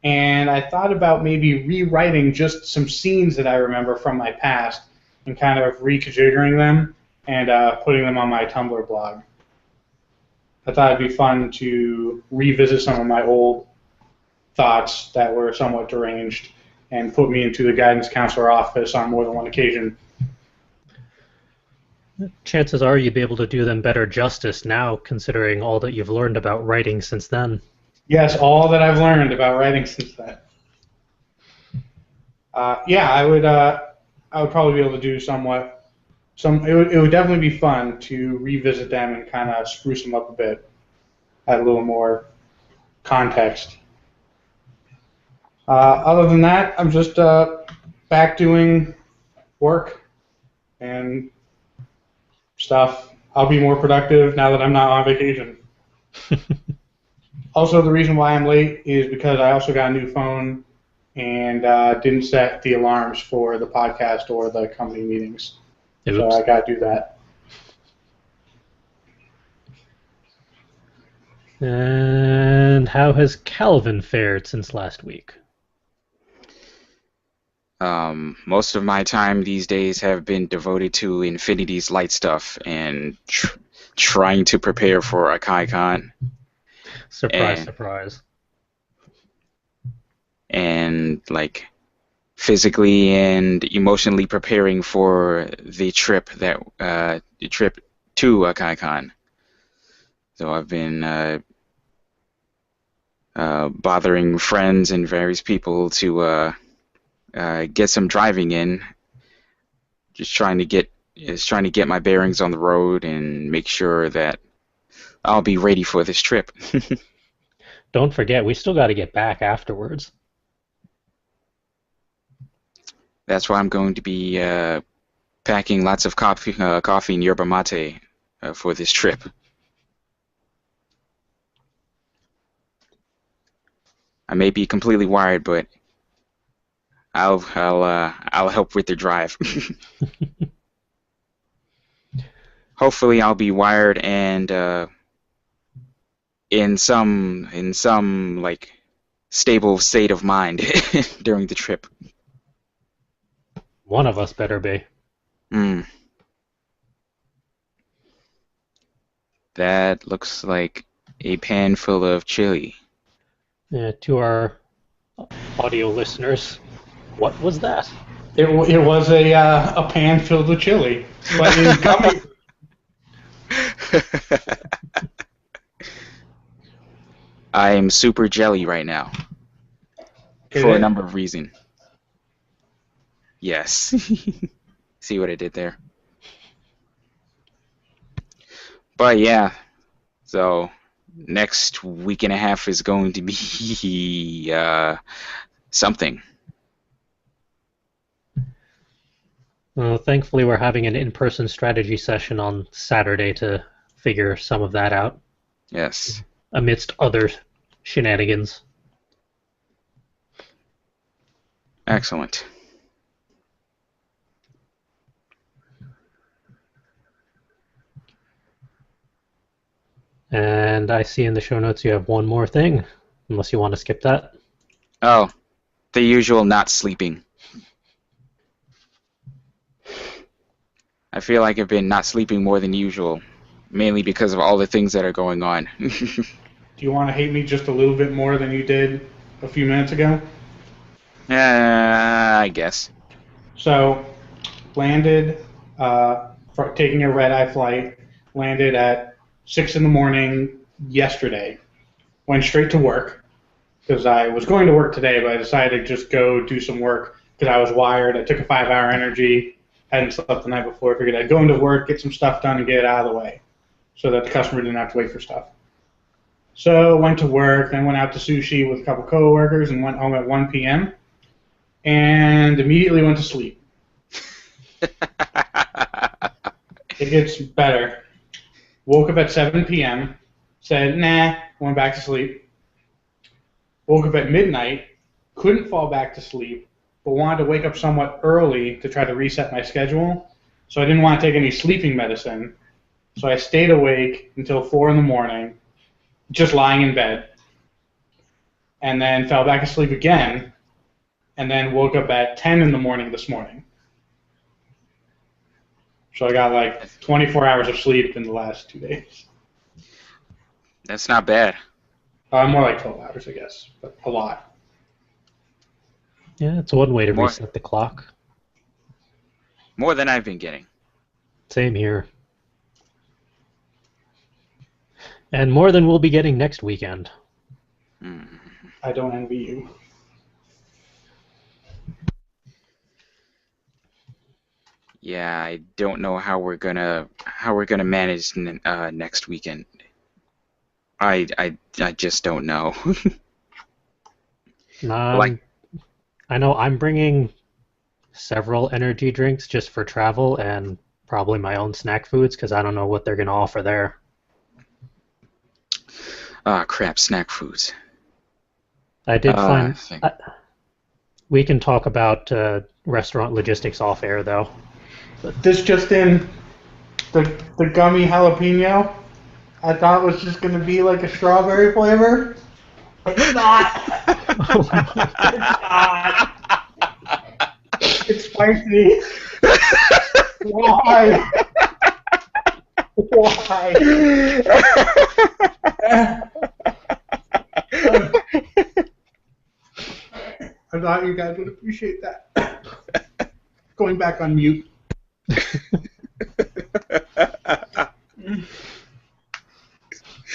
And I thought about maybe rewriting just some scenes that I remember from my past and kind of reconfiguring them and putting them on my Tumblr blog. I thought it'd be fun to revisit some of my old thoughts that were somewhat deranged and put me into the guidance counselor office on more than one occasion. Chances are you'd be able to do them better justice now, considering all that you've learned about writing since then. Yes, all that I've learned about writing since then. Yeah, I would probably be able to do somewhat. It would definitely be fun to revisit them and kind of spruce them up a bit, add a little more context. Other than that, I'm just back doing work and stuff. I'll be more productive now that I'm not on vacation. Also, the reason why I'm late is because I also got a new phone and didn't set the alarms for the podcast or the company meetings. Oops. So I got to do that. And how has Calvin fared since last week? Most of my time these days have been devoted to Infinity's light stuff and trying to prepare for a KaiCon. Surprise, surprise. And like physically and emotionally preparing for the trip to a KaiCon. So I've been bothering friends and various people to get some driving in. Just trying to get my bearings on the road and make sure that I'll be ready for this trip. Don't forget, we still got to get back afterwards. That's why I'm going to be packing lots of coffee and yerba mate for this trip. I may be completely wired, but I'll help with the drive. Hopefully, I'll be wired and in some like stable state of mind during the trip. One of us better be. Hmm. That looks like a pan full of chili. To our audio listeners, what was that? It was a pan filled with chili, but in gummy. I am super jelly right now Is for a it? number of reasons. Yes. See what I did there? But yeah, so next week and a half is going to be something. Thankfully, we're having an in-person strategy session on Saturday to figure some of that out, Yes. amidst other shenanigans. Excellent. And I see in the show notes you have one more thing, unless you want to skip that. Oh, the usual not sleeping. I feel like I've been not sleeping more than usual, mainly because of all the things that are going on. Do you want to hate me just a little bit more than you did a few minutes ago? I guess. So, landed, taking a red-eye flight, landed at 6 in the morning yesterday. Went straight to work because I was going to work today, but I decided to just go do some work because I was wired. I took a 5-hour energy, hadn't slept the night before. I figured I'd go into work, get some stuff done, and get it out of the way so that the customer didn't have to wait for stuff. So went to work, then went out to sushi with a couple coworkers and went home at 1 p.m. and immediately went to sleep. It gets better. Woke up at 7 p.m., said, nah, went back to sleep. Woke up at midnight, couldn't fall back to sleep, but wanted to wake up somewhat early to try to reset my schedule. So I didn't want to take any sleeping medicine. So I stayed awake until 4 in the morning, just lying in bed, and then fell back asleep again, and then woke up at 10 in the morning this morning. So I got like 24 hours of sleep in the last 2 days. That's not bad. More like 12 hours, I guess, but a lot. Yeah, it's one way to More- reset the clock. More than I've been getting. Same here. And more than we'll be getting next weekend. Mm. I don't envy you. Yeah, I don't know how we're gonna manage next weekend. I just don't know. Like- I know I'm bringing several energy drinks just for travel and probably my own snack foods because I don't know what they're going to offer there. Ah, crap, snack foods. I did find... think- we can talk about restaurant logistics off air, though. This just in, the gummy jalapeno, I thought was just going to be like a strawberry flavor. It's not. It's not. It's spicy. Why? Why? I thought you guys would appreciate that. Going back on mute.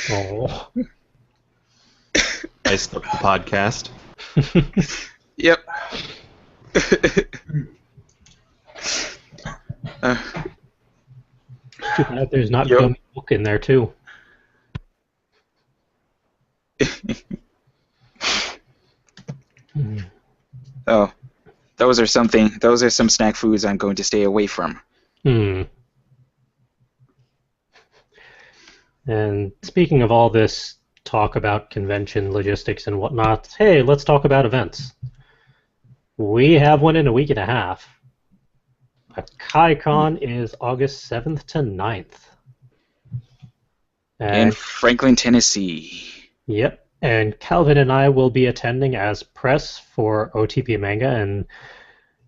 Oh. I stopped the podcast. Yep. Too bad there's not Yep. gummy milk in there, too. Oh, Those are something. Those are some snack foods I'm going to stay away from. Hmm. And speaking of all this talk about convention logistics and whatnot, hey, let's talk about events. We have one in a week and a half. KaiCon is August 7th to 9th. In And Franklin, Tennessee. yep, and Calvin and I will be attending as press for OTP Manga and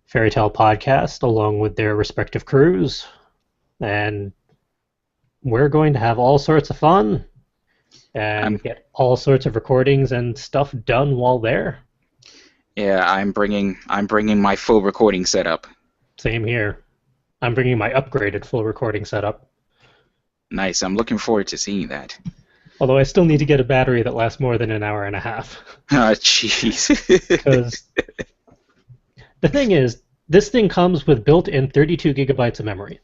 Fairy Tale Podcast, along with their respective crews. And we're going to have all sorts of fun and I'm get all sorts of recordings and stuff done while there. yeah. I'm bringing my full recording setup. Same here. I'm bringing my upgraded full recording setup. Nice. I'm looking forward to seeing that. Although I still need to get a battery that lasts more than an hour and a half. Ah, jeez. Because the thing is, this thing comes with built-in 32 gigabytes of memory.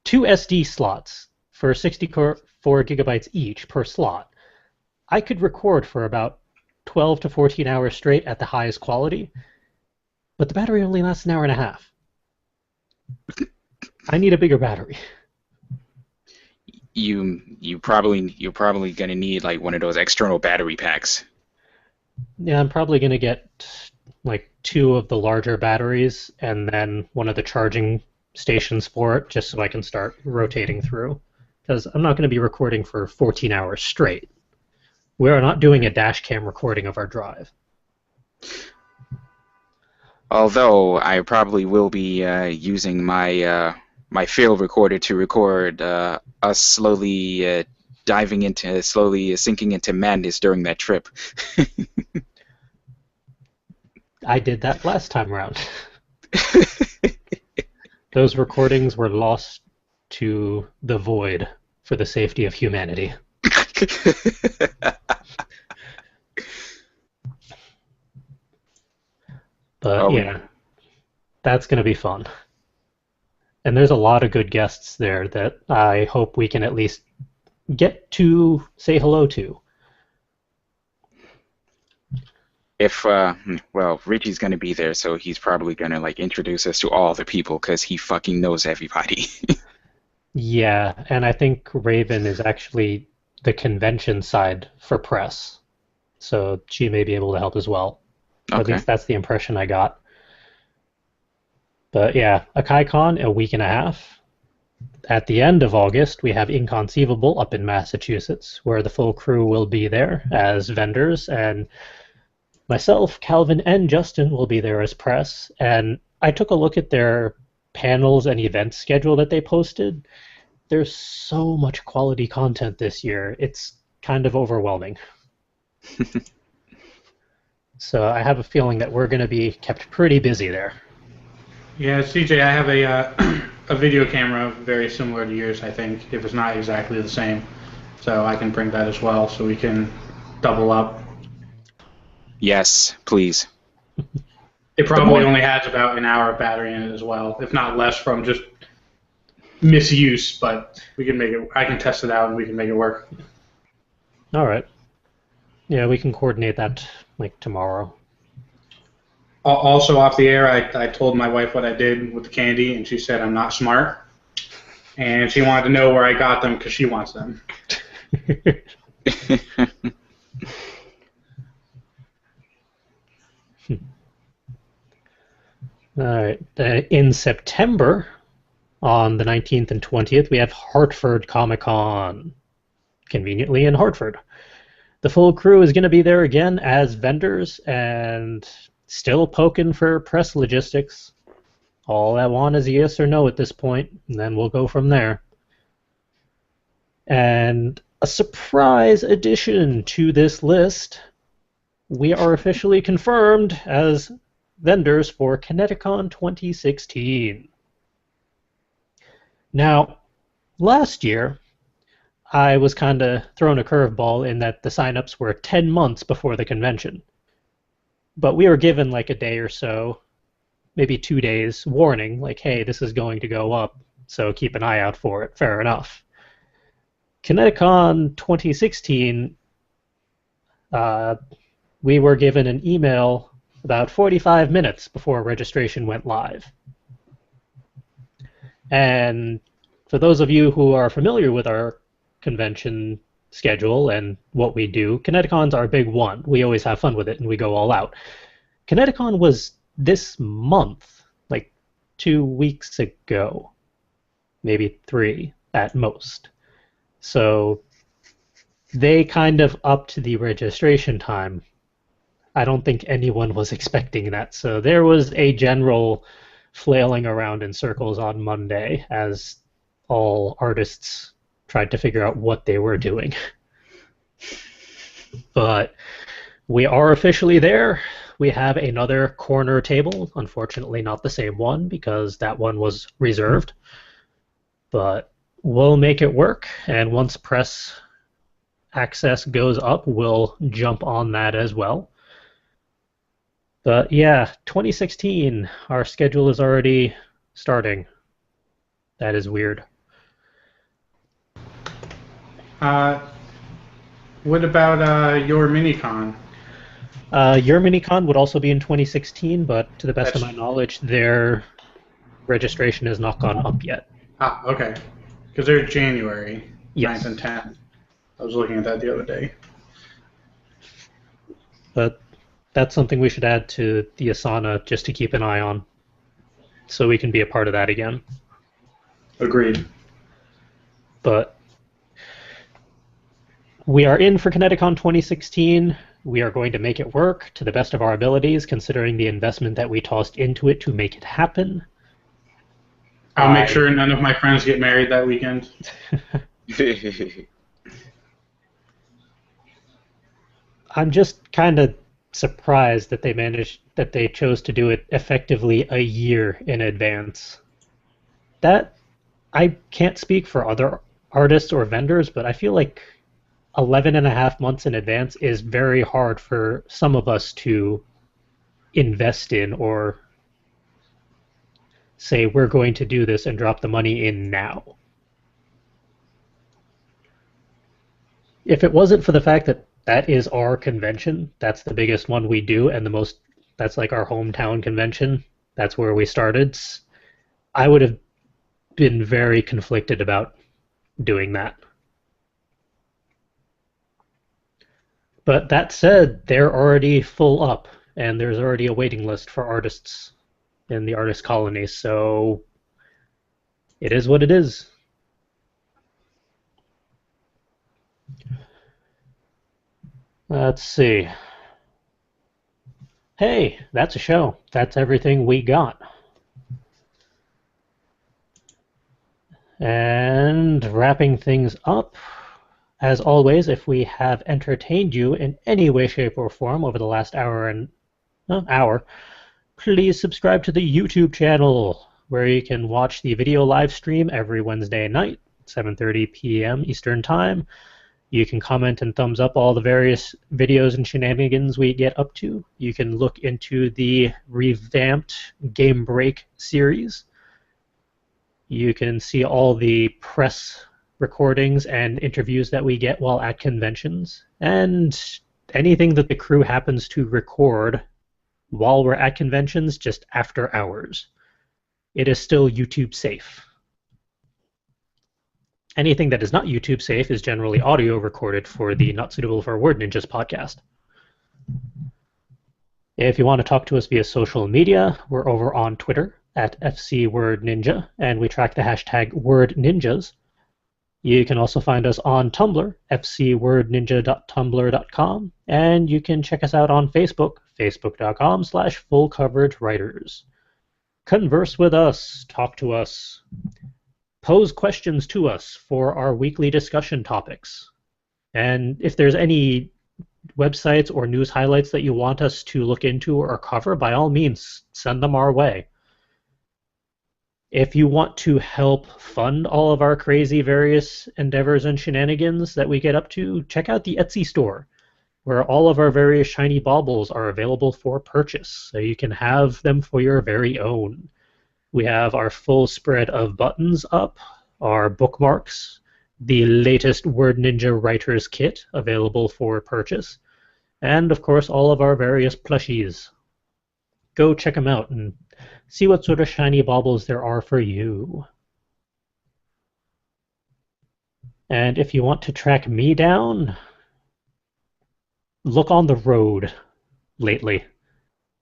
2 SD slots for 64 gigabytes each per slot. I could record for about 12 to 14 hours straight at the highest quality, but the battery only lasts an hour and a half. I need a bigger battery. You're probably gonna need like one of those external battery packs. Yeah, I'm probably going to get like 2 of the larger batteries and then one of the charging stations for it, just so I can start rotating through. Because I'm not going to be recording for 14 hours straight. We are not doing a dash cam recording of our drive. Although I probably will be using my my field recorder to record us slowly slowly sinking into madness during that trip. I did that last time around. Those recordings were lost to the void for the safety of humanity. But Oh, yeah, that's going to be fun. And there's a lot of good guests there that I hope we can at least get to say hello to. if well, Richie's gonna be there, so he's probably gonna like introduce us to all the people because he fucking knows everybody. Yeah, and I think Raven is actually the convention side for press. So she may be able to help as well. At Okay. least that's the impression I got. But yeah, AkaiCon, a week and a half. At the end of August, we have Inconceivable up in Massachusetts, where the full crew will be there as vendors, and myself, Calvin, and Justin will be there as press. And I took a look at their panels and event schedule that they posted. There's so much quality content this year. It's kind of overwhelming. So I have a feeling that we're going to be kept pretty busy there. Yeah, CJ, I have a video camera very similar to yours, I think, if it's not exactly the same. So I can bring that as well, so we can double up. Yes, please. It probably more- only has about an hour of battery in it as well, if not less from just misuse. But we can make it. I can test it out, and we can make it work. All right. Yeah, we can coordinate that like tomorrow. Also, off the air, I told my wife what I did with the candy, and she said I'm not smart, and she wanted to know where I got them because she wants them. All right. In September, on the 19th and 20th, we have Hartford Comic Con, conveniently in Hartford. The full crew is going to be there again as vendors and still poking for press logistics. All I want is a yes or no at this point, and then we'll go from there. And a surprise addition to this list, we are officially confirmed as vendors for Kineticon 2016. Now, last year, I was kind of thrown a curveball in that the signups were 10 months before the convention. But we were given like a day or so, maybe 2 days, warning, like, hey, this is going to go up, so keep an eye out for it. Fair enough. Kineticon 2016, we were given an email about 45 minutes before registration went live. And for those of you who are familiar with our convention schedule and what we do, Kineticons are a big one. We always have fun with it and we go all out. Kineticon was this month, like 2 weeks ago, maybe 3 at most. So they kind of upped the registration time. I don't think anyone was expecting that. So there was a general flailing around in circles on Monday as all artists tried to figure out what they were doing. But we are officially there. We have another corner table. Unfortunately, not the same one because that one was reserved. But we'll make it work. And once press access goes up, we'll jump on that as well. But yeah, 2016, our schedule is already starting. That is weird. What about your mini-con? Your minicon would also be in 2016, but to the best of my knowledge, their registration has not gone up yet. Ah, okay. Because they're January Yes. 9th and 10th. I was looking at that the other day. But that's something we should add to the Asana just to keep an eye on, so we can be a part of that again. Agreed. But we are in for Kineticon 2016. We are going to make it work to the best of our abilities, considering the investment that we tossed into it to make it happen. I'll make sure none of my friends get married that weekend. I'm just kind of surprised that they chose to do it effectively a year in advance. That I can't speak for other artists or vendors, but I feel like 11 and a half months in advance is very hard for some of us to invest in or say we're going to do this and drop the money in now. If it wasn't for the fact that that is our convention, that's the biggest one we do, and that's like our hometown convention, that's where we started, I would have been very conflicted about doing that. But that said, they're already full up, and there's already a waiting list for artists in the artist colony, so it is what it is. Let's see. Hey, that's a show. That's everything we got. And wrapping things up, as always, if we have entertained you in any way, shape, or form over the last hour, please subscribe to the YouTube channel, where you can watch the video live stream every Wednesday night, 7:30 p.m. Eastern Time. You can comment and thumbs up all the various videos and shenanigans we get up to. You can look into the revamped Game Break series. You can see all the press recordings and interviews that we get while at conventions, and anything that the crew happens to record while we're at conventions just after hours. It is still YouTube safe. Anything that is not YouTube safe is generally audio recorded for the Not Suitable for Word Ninjas podcast. If you want to talk to us via social media, we're over on Twitter at FCWordNinja, and we track the hashtag WordNinjas. You can also find us on Tumblr, fcwordninja.tumblr.com, and you can check us out on Facebook, facebook.com/fullcoveragewriters. Converse with us, talk to us, pose questions to us for our weekly discussion topics. And if there's any websites or news highlights that you want us to look into or cover, by all means, send them our way. If you want to help fund all of our crazy various endeavors and shenanigans that we get up to, check out the Etsy store, where all of our various shiny baubles are available for purchase, so you can have them for your very own. We have our full spread of buttons up, our bookmarks, the latest Word Ninja Writers Kit available for purchase, and of course all of our various plushies. go check them out and see what sort of shiny baubles there are for you. And if you want to track me down, look on the road lately.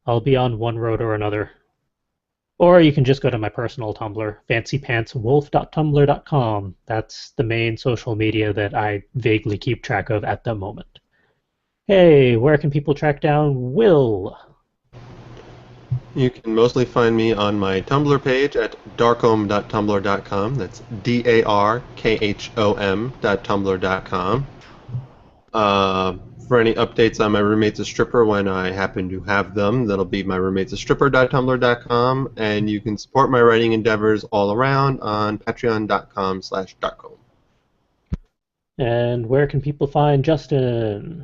I'll be on one road or another. Or you can just go to my personal Tumblr, fancypantswolf.tumblr.com. That's the main social media that I vaguely keep track of at the moment. Hey, where can people track down Will? You can mostly find me on my Tumblr page at darkhom.tumblr.com. That's darkhom.tumblr.com. For any updates on My Roommate's a Stripper when I happen to have them, that'll be myroommatesastripper.tumblr.com, and you can support my writing endeavors all around on patreon.com/darkhom. And where can people find Justin?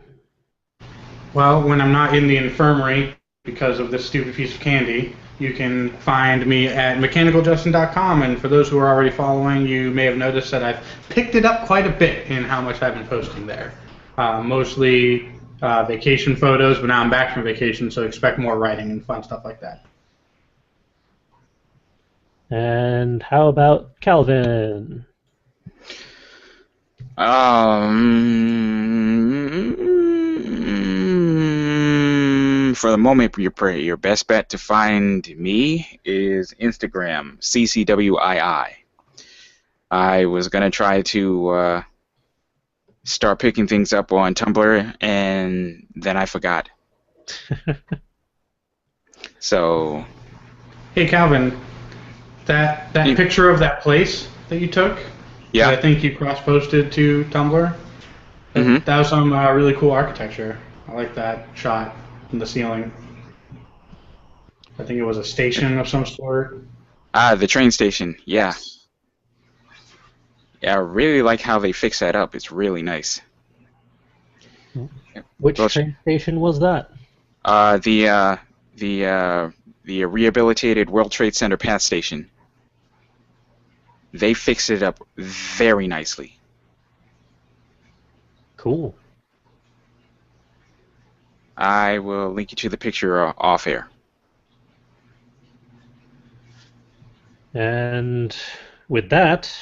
Well, when I'm not in the infirmary because of this stupid piece of candy, you can find me at mechanicaljustin.com. And for those who are already following, you may have noticed that I've picked it up quite a bit in how much I've been posting there. Mostly vacation photos, but now I'm back from vacation, so expect more writing and fun stuff like that. And how about Calvin? For the moment, your best bet to find me is Instagram, CCWII. I was going to try to start picking things up on Tumblr, and then I forgot. So... Hey, Calvin, that picture of that place that you took, yeah, that I think you cross-posted to Tumblr, that was some really cool architecture. I like that shot from the ceiling. I think it was a station of some sort. The train station, yeah. Yeah, I really like how they fix that up. It's really nice. Which train station was that? The rehabilitated World Trade Center Path Station. They fixed it up very nicely. Cool. I will link you to the picture off air. And with that,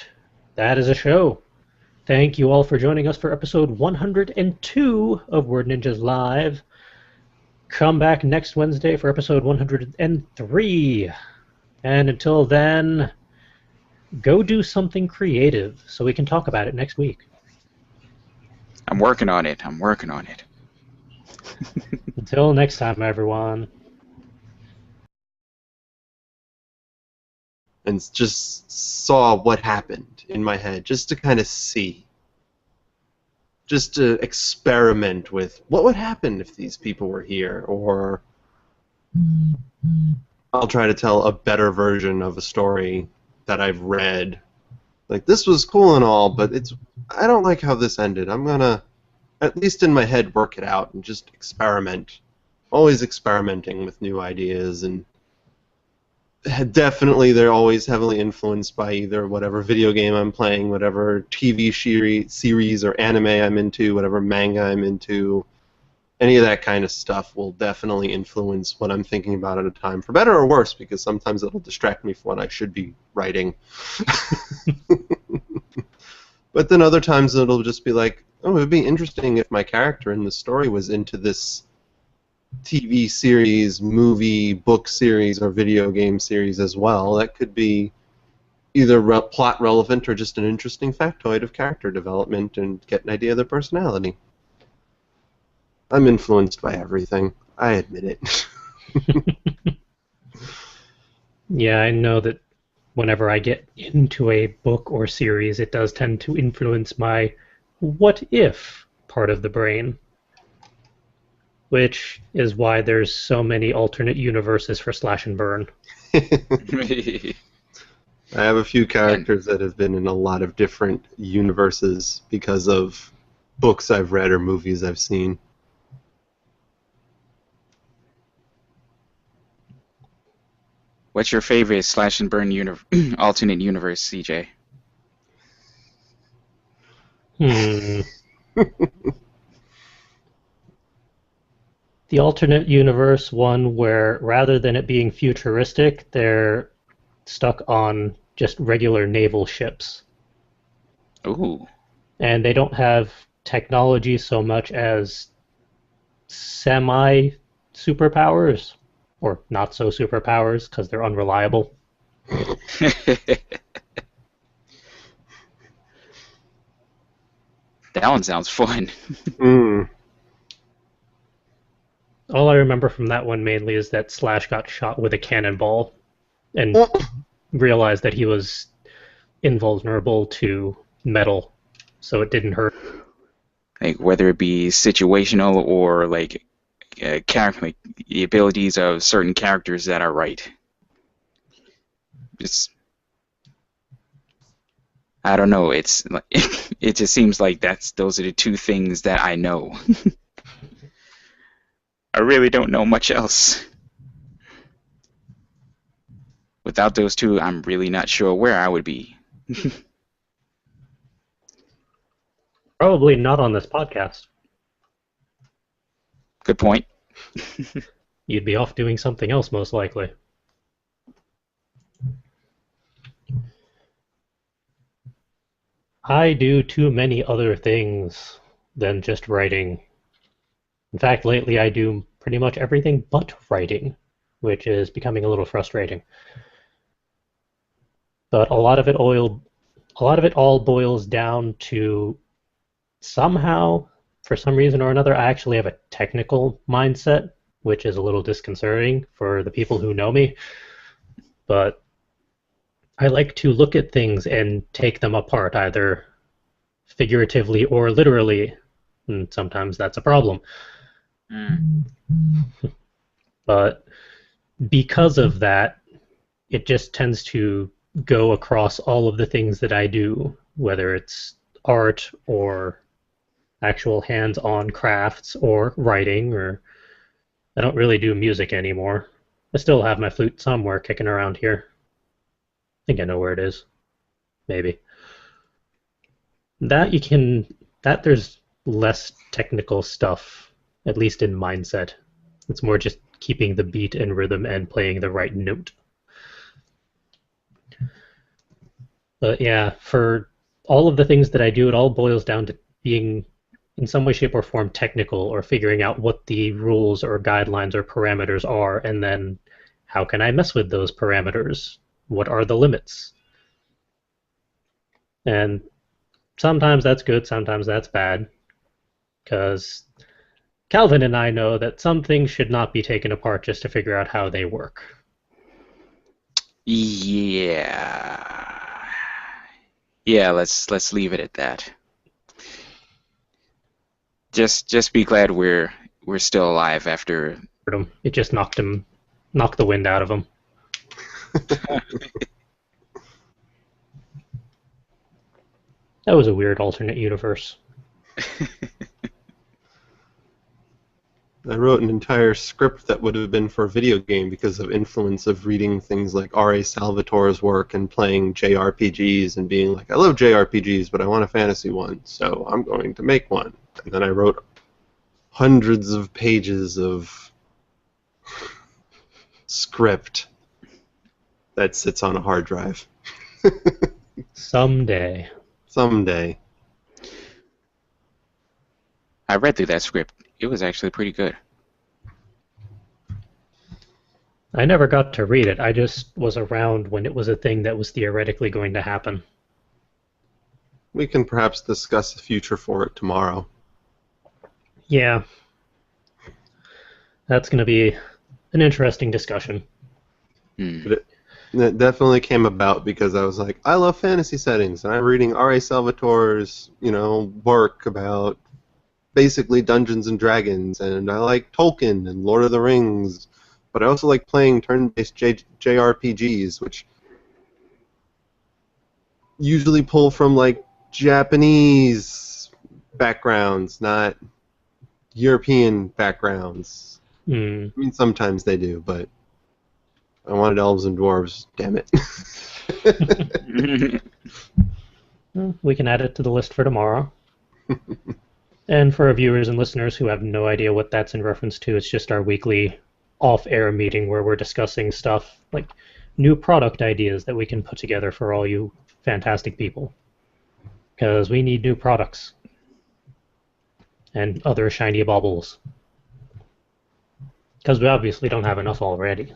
that is a show. Thank you all for joining us for episode 102 of Word Ninjas Live. Come back next Wednesday for episode 103. And until then, go do something creative so we can talk about it next week. I'm working on it. Until next time, everyone. And just saw what happened in my head, just to kind of see. Just to experiment with what would happen if these people were here, or I'll try to tell a better version of a story that I've read. Like, this was cool and all, but I don't like how this ended. I'm gonna, at least in my head, work it out and just experiment. Always experimenting with new ideas, and definitely they're always heavily influenced by either whatever video game I'm playing, whatever TV series or anime I'm into, whatever manga I'm into. Any of that kind of stuff will definitely influence what I'm thinking about at a time, for better or worse, because sometimes it'll distract me from what I should be writing. But then other times it'll just be like, oh, it would be interesting if my character in the story was into this TV series, movie, book series, or video game series as well. That could be either plot relevant or just an interesting factoid of character development and get an idea of their personality. I'm influenced by everything. I admit it. Yeah, I know that whenever I get into a book or series, it does tend to influence my what if part of the brain. Which is why there's so many alternate universes for Slash and Burn. I have a few characters that have been in a lot of different universes because of books I've read or movies I've seen. What's your favorite Slash and Burn alternate universe, CJ? The alternate universe one where rather than it being futuristic, they're stuck on just regular naval ships. Ooh. And they don't have technology so much as semi superpowers, or not so superpowers because they're unreliable. That one sounds fun. Mm. All I remember from that one mainly is that Slash got shot with a cannonball and realized that he was invulnerable to metal, so it didn't hurt. Like whether it be situational or like like the abilities of certain characters that are right. It's I don't know. It's like it just seems like those are the two things that I know. I really don't know much else. Without those two, I'm really not sure where I would be. Probably not on this podcast. Good point. You'd be off doing something else, most likely. I do too many other things than just writing. In fact, lately I do pretty much everything but writing, which is becoming a little frustrating. But a lot of it all boils down to somehow, for some reason or another, I actually have a technical mindset, which is a little disconcerting for the people who know me. But I like to look at things and take them apart, either figuratively or literally. And sometimes that's a problem. But because of that, it just tends to go across all of the things that I do, whether it's art or actual hands-on crafts or writing, or I don't really do music anymore. I still have my flute somewhere kicking around here. I think I know where it is. Maybe. That there's less technical stuff, at least in mindset. It's more just keeping the beat and rhythm and playing the right note. But yeah, for all of the things that I do, it all boils down to being in some way, shape, or form technical, or figuring out what the rules or guidelines or parameters are, and then how can I mess with those parameters? What are the limits? And sometimes that's good, sometimes that's bad, because Calvin and I know that some things should not be taken apart just to figure out how they work. Yeah. Yeah, let's leave it at that. Just be glad we're still alive after. It just knocked the wind out of him. That was a weird alternate universe. I wrote an entire script that would have been for a video game because of influence of reading things like R.A. Salvatore's work and playing JRPGs and being like, I love JRPGs, but I want a fantasy one, so I'm going to make one. And then I wrote hundreds of pages of script that sits on a hard drive. Someday. Someday. I read through that script. It was actually pretty good. I never got to read it. I just was around when it was a thing that was theoretically going to happen. We can perhaps discuss a future for it tomorrow. Yeah. That's going to be an interesting discussion. But it definitely came about because I was like, I love fantasy settings, and I'm reading R.A. Salvatore's, work about basically Dungeons and Dragons, and I like Tolkien and Lord of the Rings, but I also like playing turn-based JRPGs, which usually pull from like Japanese backgrounds, not European backgrounds. I mean, sometimes they do, but I wanted elves and dwarves, damn it. We can add it to the list for tomorrow. And for our viewers and listeners who have no idea what that's in reference to, it's just our weekly off-air meeting where we're discussing stuff like new product ideas that we can put together for all you fantastic people. Because we need new products and other shiny baubles. Because we obviously don't have enough already.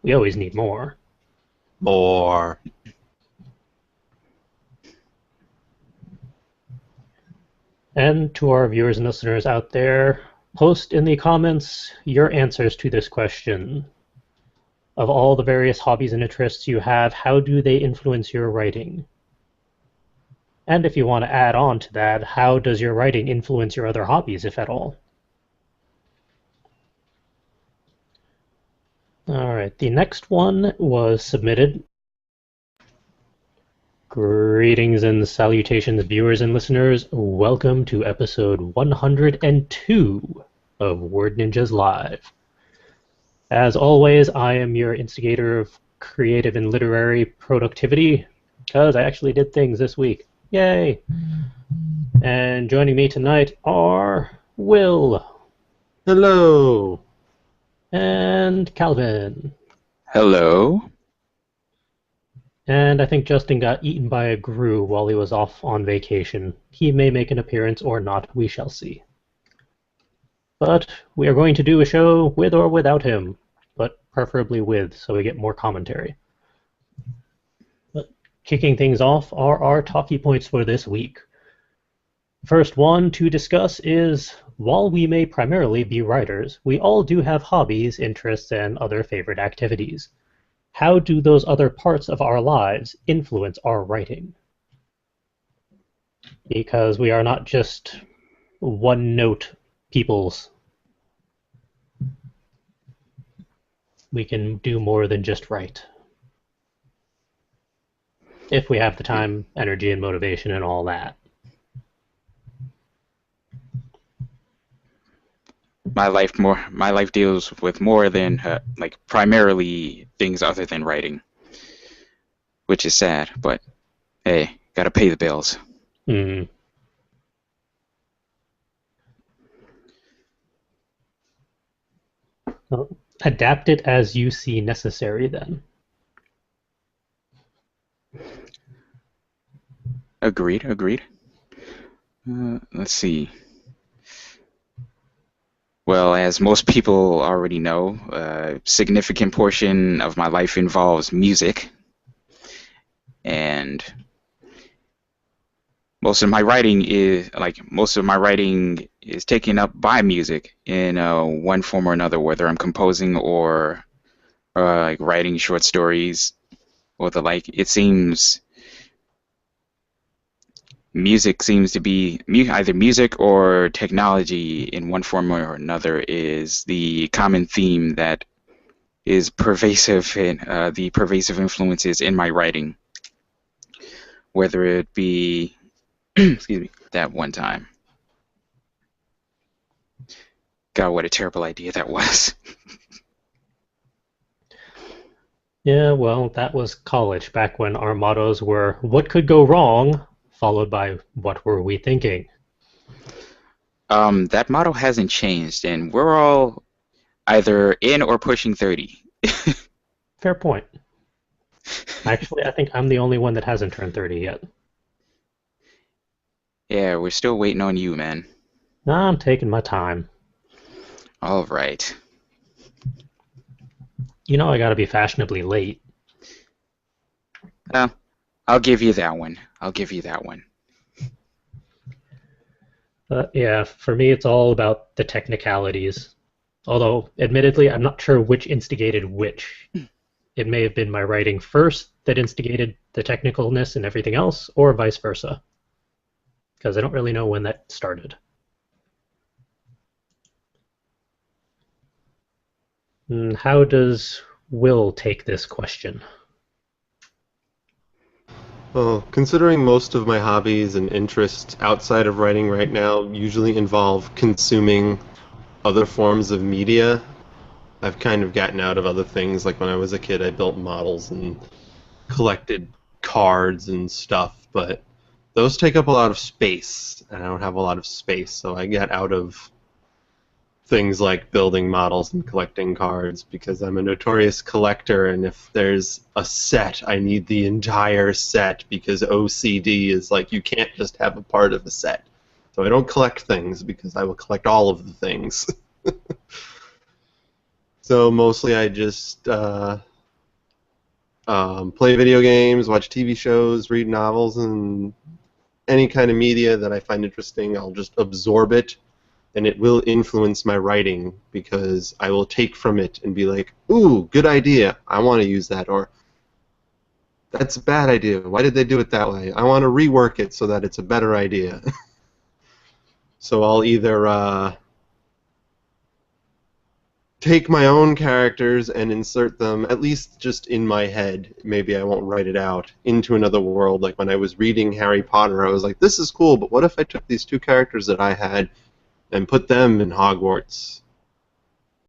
We always need more. More. And to our viewers and listeners out there, post in the comments your answers to this question. Of all the various hobbies and interests you have, how do they influence your writing? And if you want to add on to that, how does your writing influence your other hobbies, if at all? All right, the next one was submitted. Greetings and salutations, viewers and listeners. Welcome to episode 102 of Word Ninjas Live. As always, I am your instigator of creative and literary productivity, because I actually did things this week. Yay! And joining me tonight are Will. Hello. And Calvin. Hello. And I think Justin got eaten by a grue while he was off on vacation. He may make an appearance or not, we shall see. But we are going to do a show with or without him, but preferably with, so we get more commentary. But kicking things off are our talkie points for this week. First one to discuss is, while we may primarily be writers, we all do have hobbies, interests, and other favorite activities. How do those other parts of our lives influence our writing? Because we are not just one-note peoples. We can do more than just write. If we have the time, energy, and motivation and all that. My life deals with more than like primarily things other than writing, which is sad, but hey, gotta pay the bills. Hmm. Well, adapt it as you see necessary then. Agreed. Let's see. Well, as most people already know, a significant portion of my life involves music, and most of my writing is taken up by music in one form or another, whether I'm composing or like writing short stories or the like. It seems music seems to be either music or technology in one form or another is the common theme that is pervasive in the pervasive influences in my writing, whether it be excuse me, that one time. God, what a terrible idea that was. Yeah, well, that was college back when our mottos were, what could go wrong, followed by, what were we thinking? That motto hasn't changed, and we're all either in or pushing 30. Fair point. Actually, I think I'm the only one that hasn't turned 30 yet. Yeah, we're still waiting on you, man. Nah, I'm taking my time. All right. You know I gotta be fashionably late. Well, I'll give you that one. But yeah, for me it's all about the technicalities. Although, admittedly, I'm not sure which instigated which. It may have been my writing first that instigated the technicalness and everything else, or vice versa. Because I don't really know when that started. How does Will take this question? Well, considering most of my hobbies and interests outside of writing right now usually involve consuming other forms of media, I've kind of gotten out of other things. Like when I was a kid, I built models and collected cards and stuff, but those take up a lot of space, and I don't have a lot of space, so I get out of things like building models and collecting cards because I'm a notorious collector, and if there's a set, I need the entire set because OCD is like you can't just have a part of a set. So I don't collect things because I will collect all of the things. So mostly I just play video games, watch TV shows, read novels, and any kind of media that I find interesting, I'll just absorb it, and it will influence my writing because I will take from it and be like, ooh, good idea, I want to use that, or that's a bad idea, why did they do it that way? I want to rework it so that it's a better idea. So I'll either take my own characters and insert them, at least just in my head, maybe I won't write it out, into another world. Like when I was reading Harry Potter, I was like, this is cool, but what if I took these two characters that I had and put them in Hogwarts?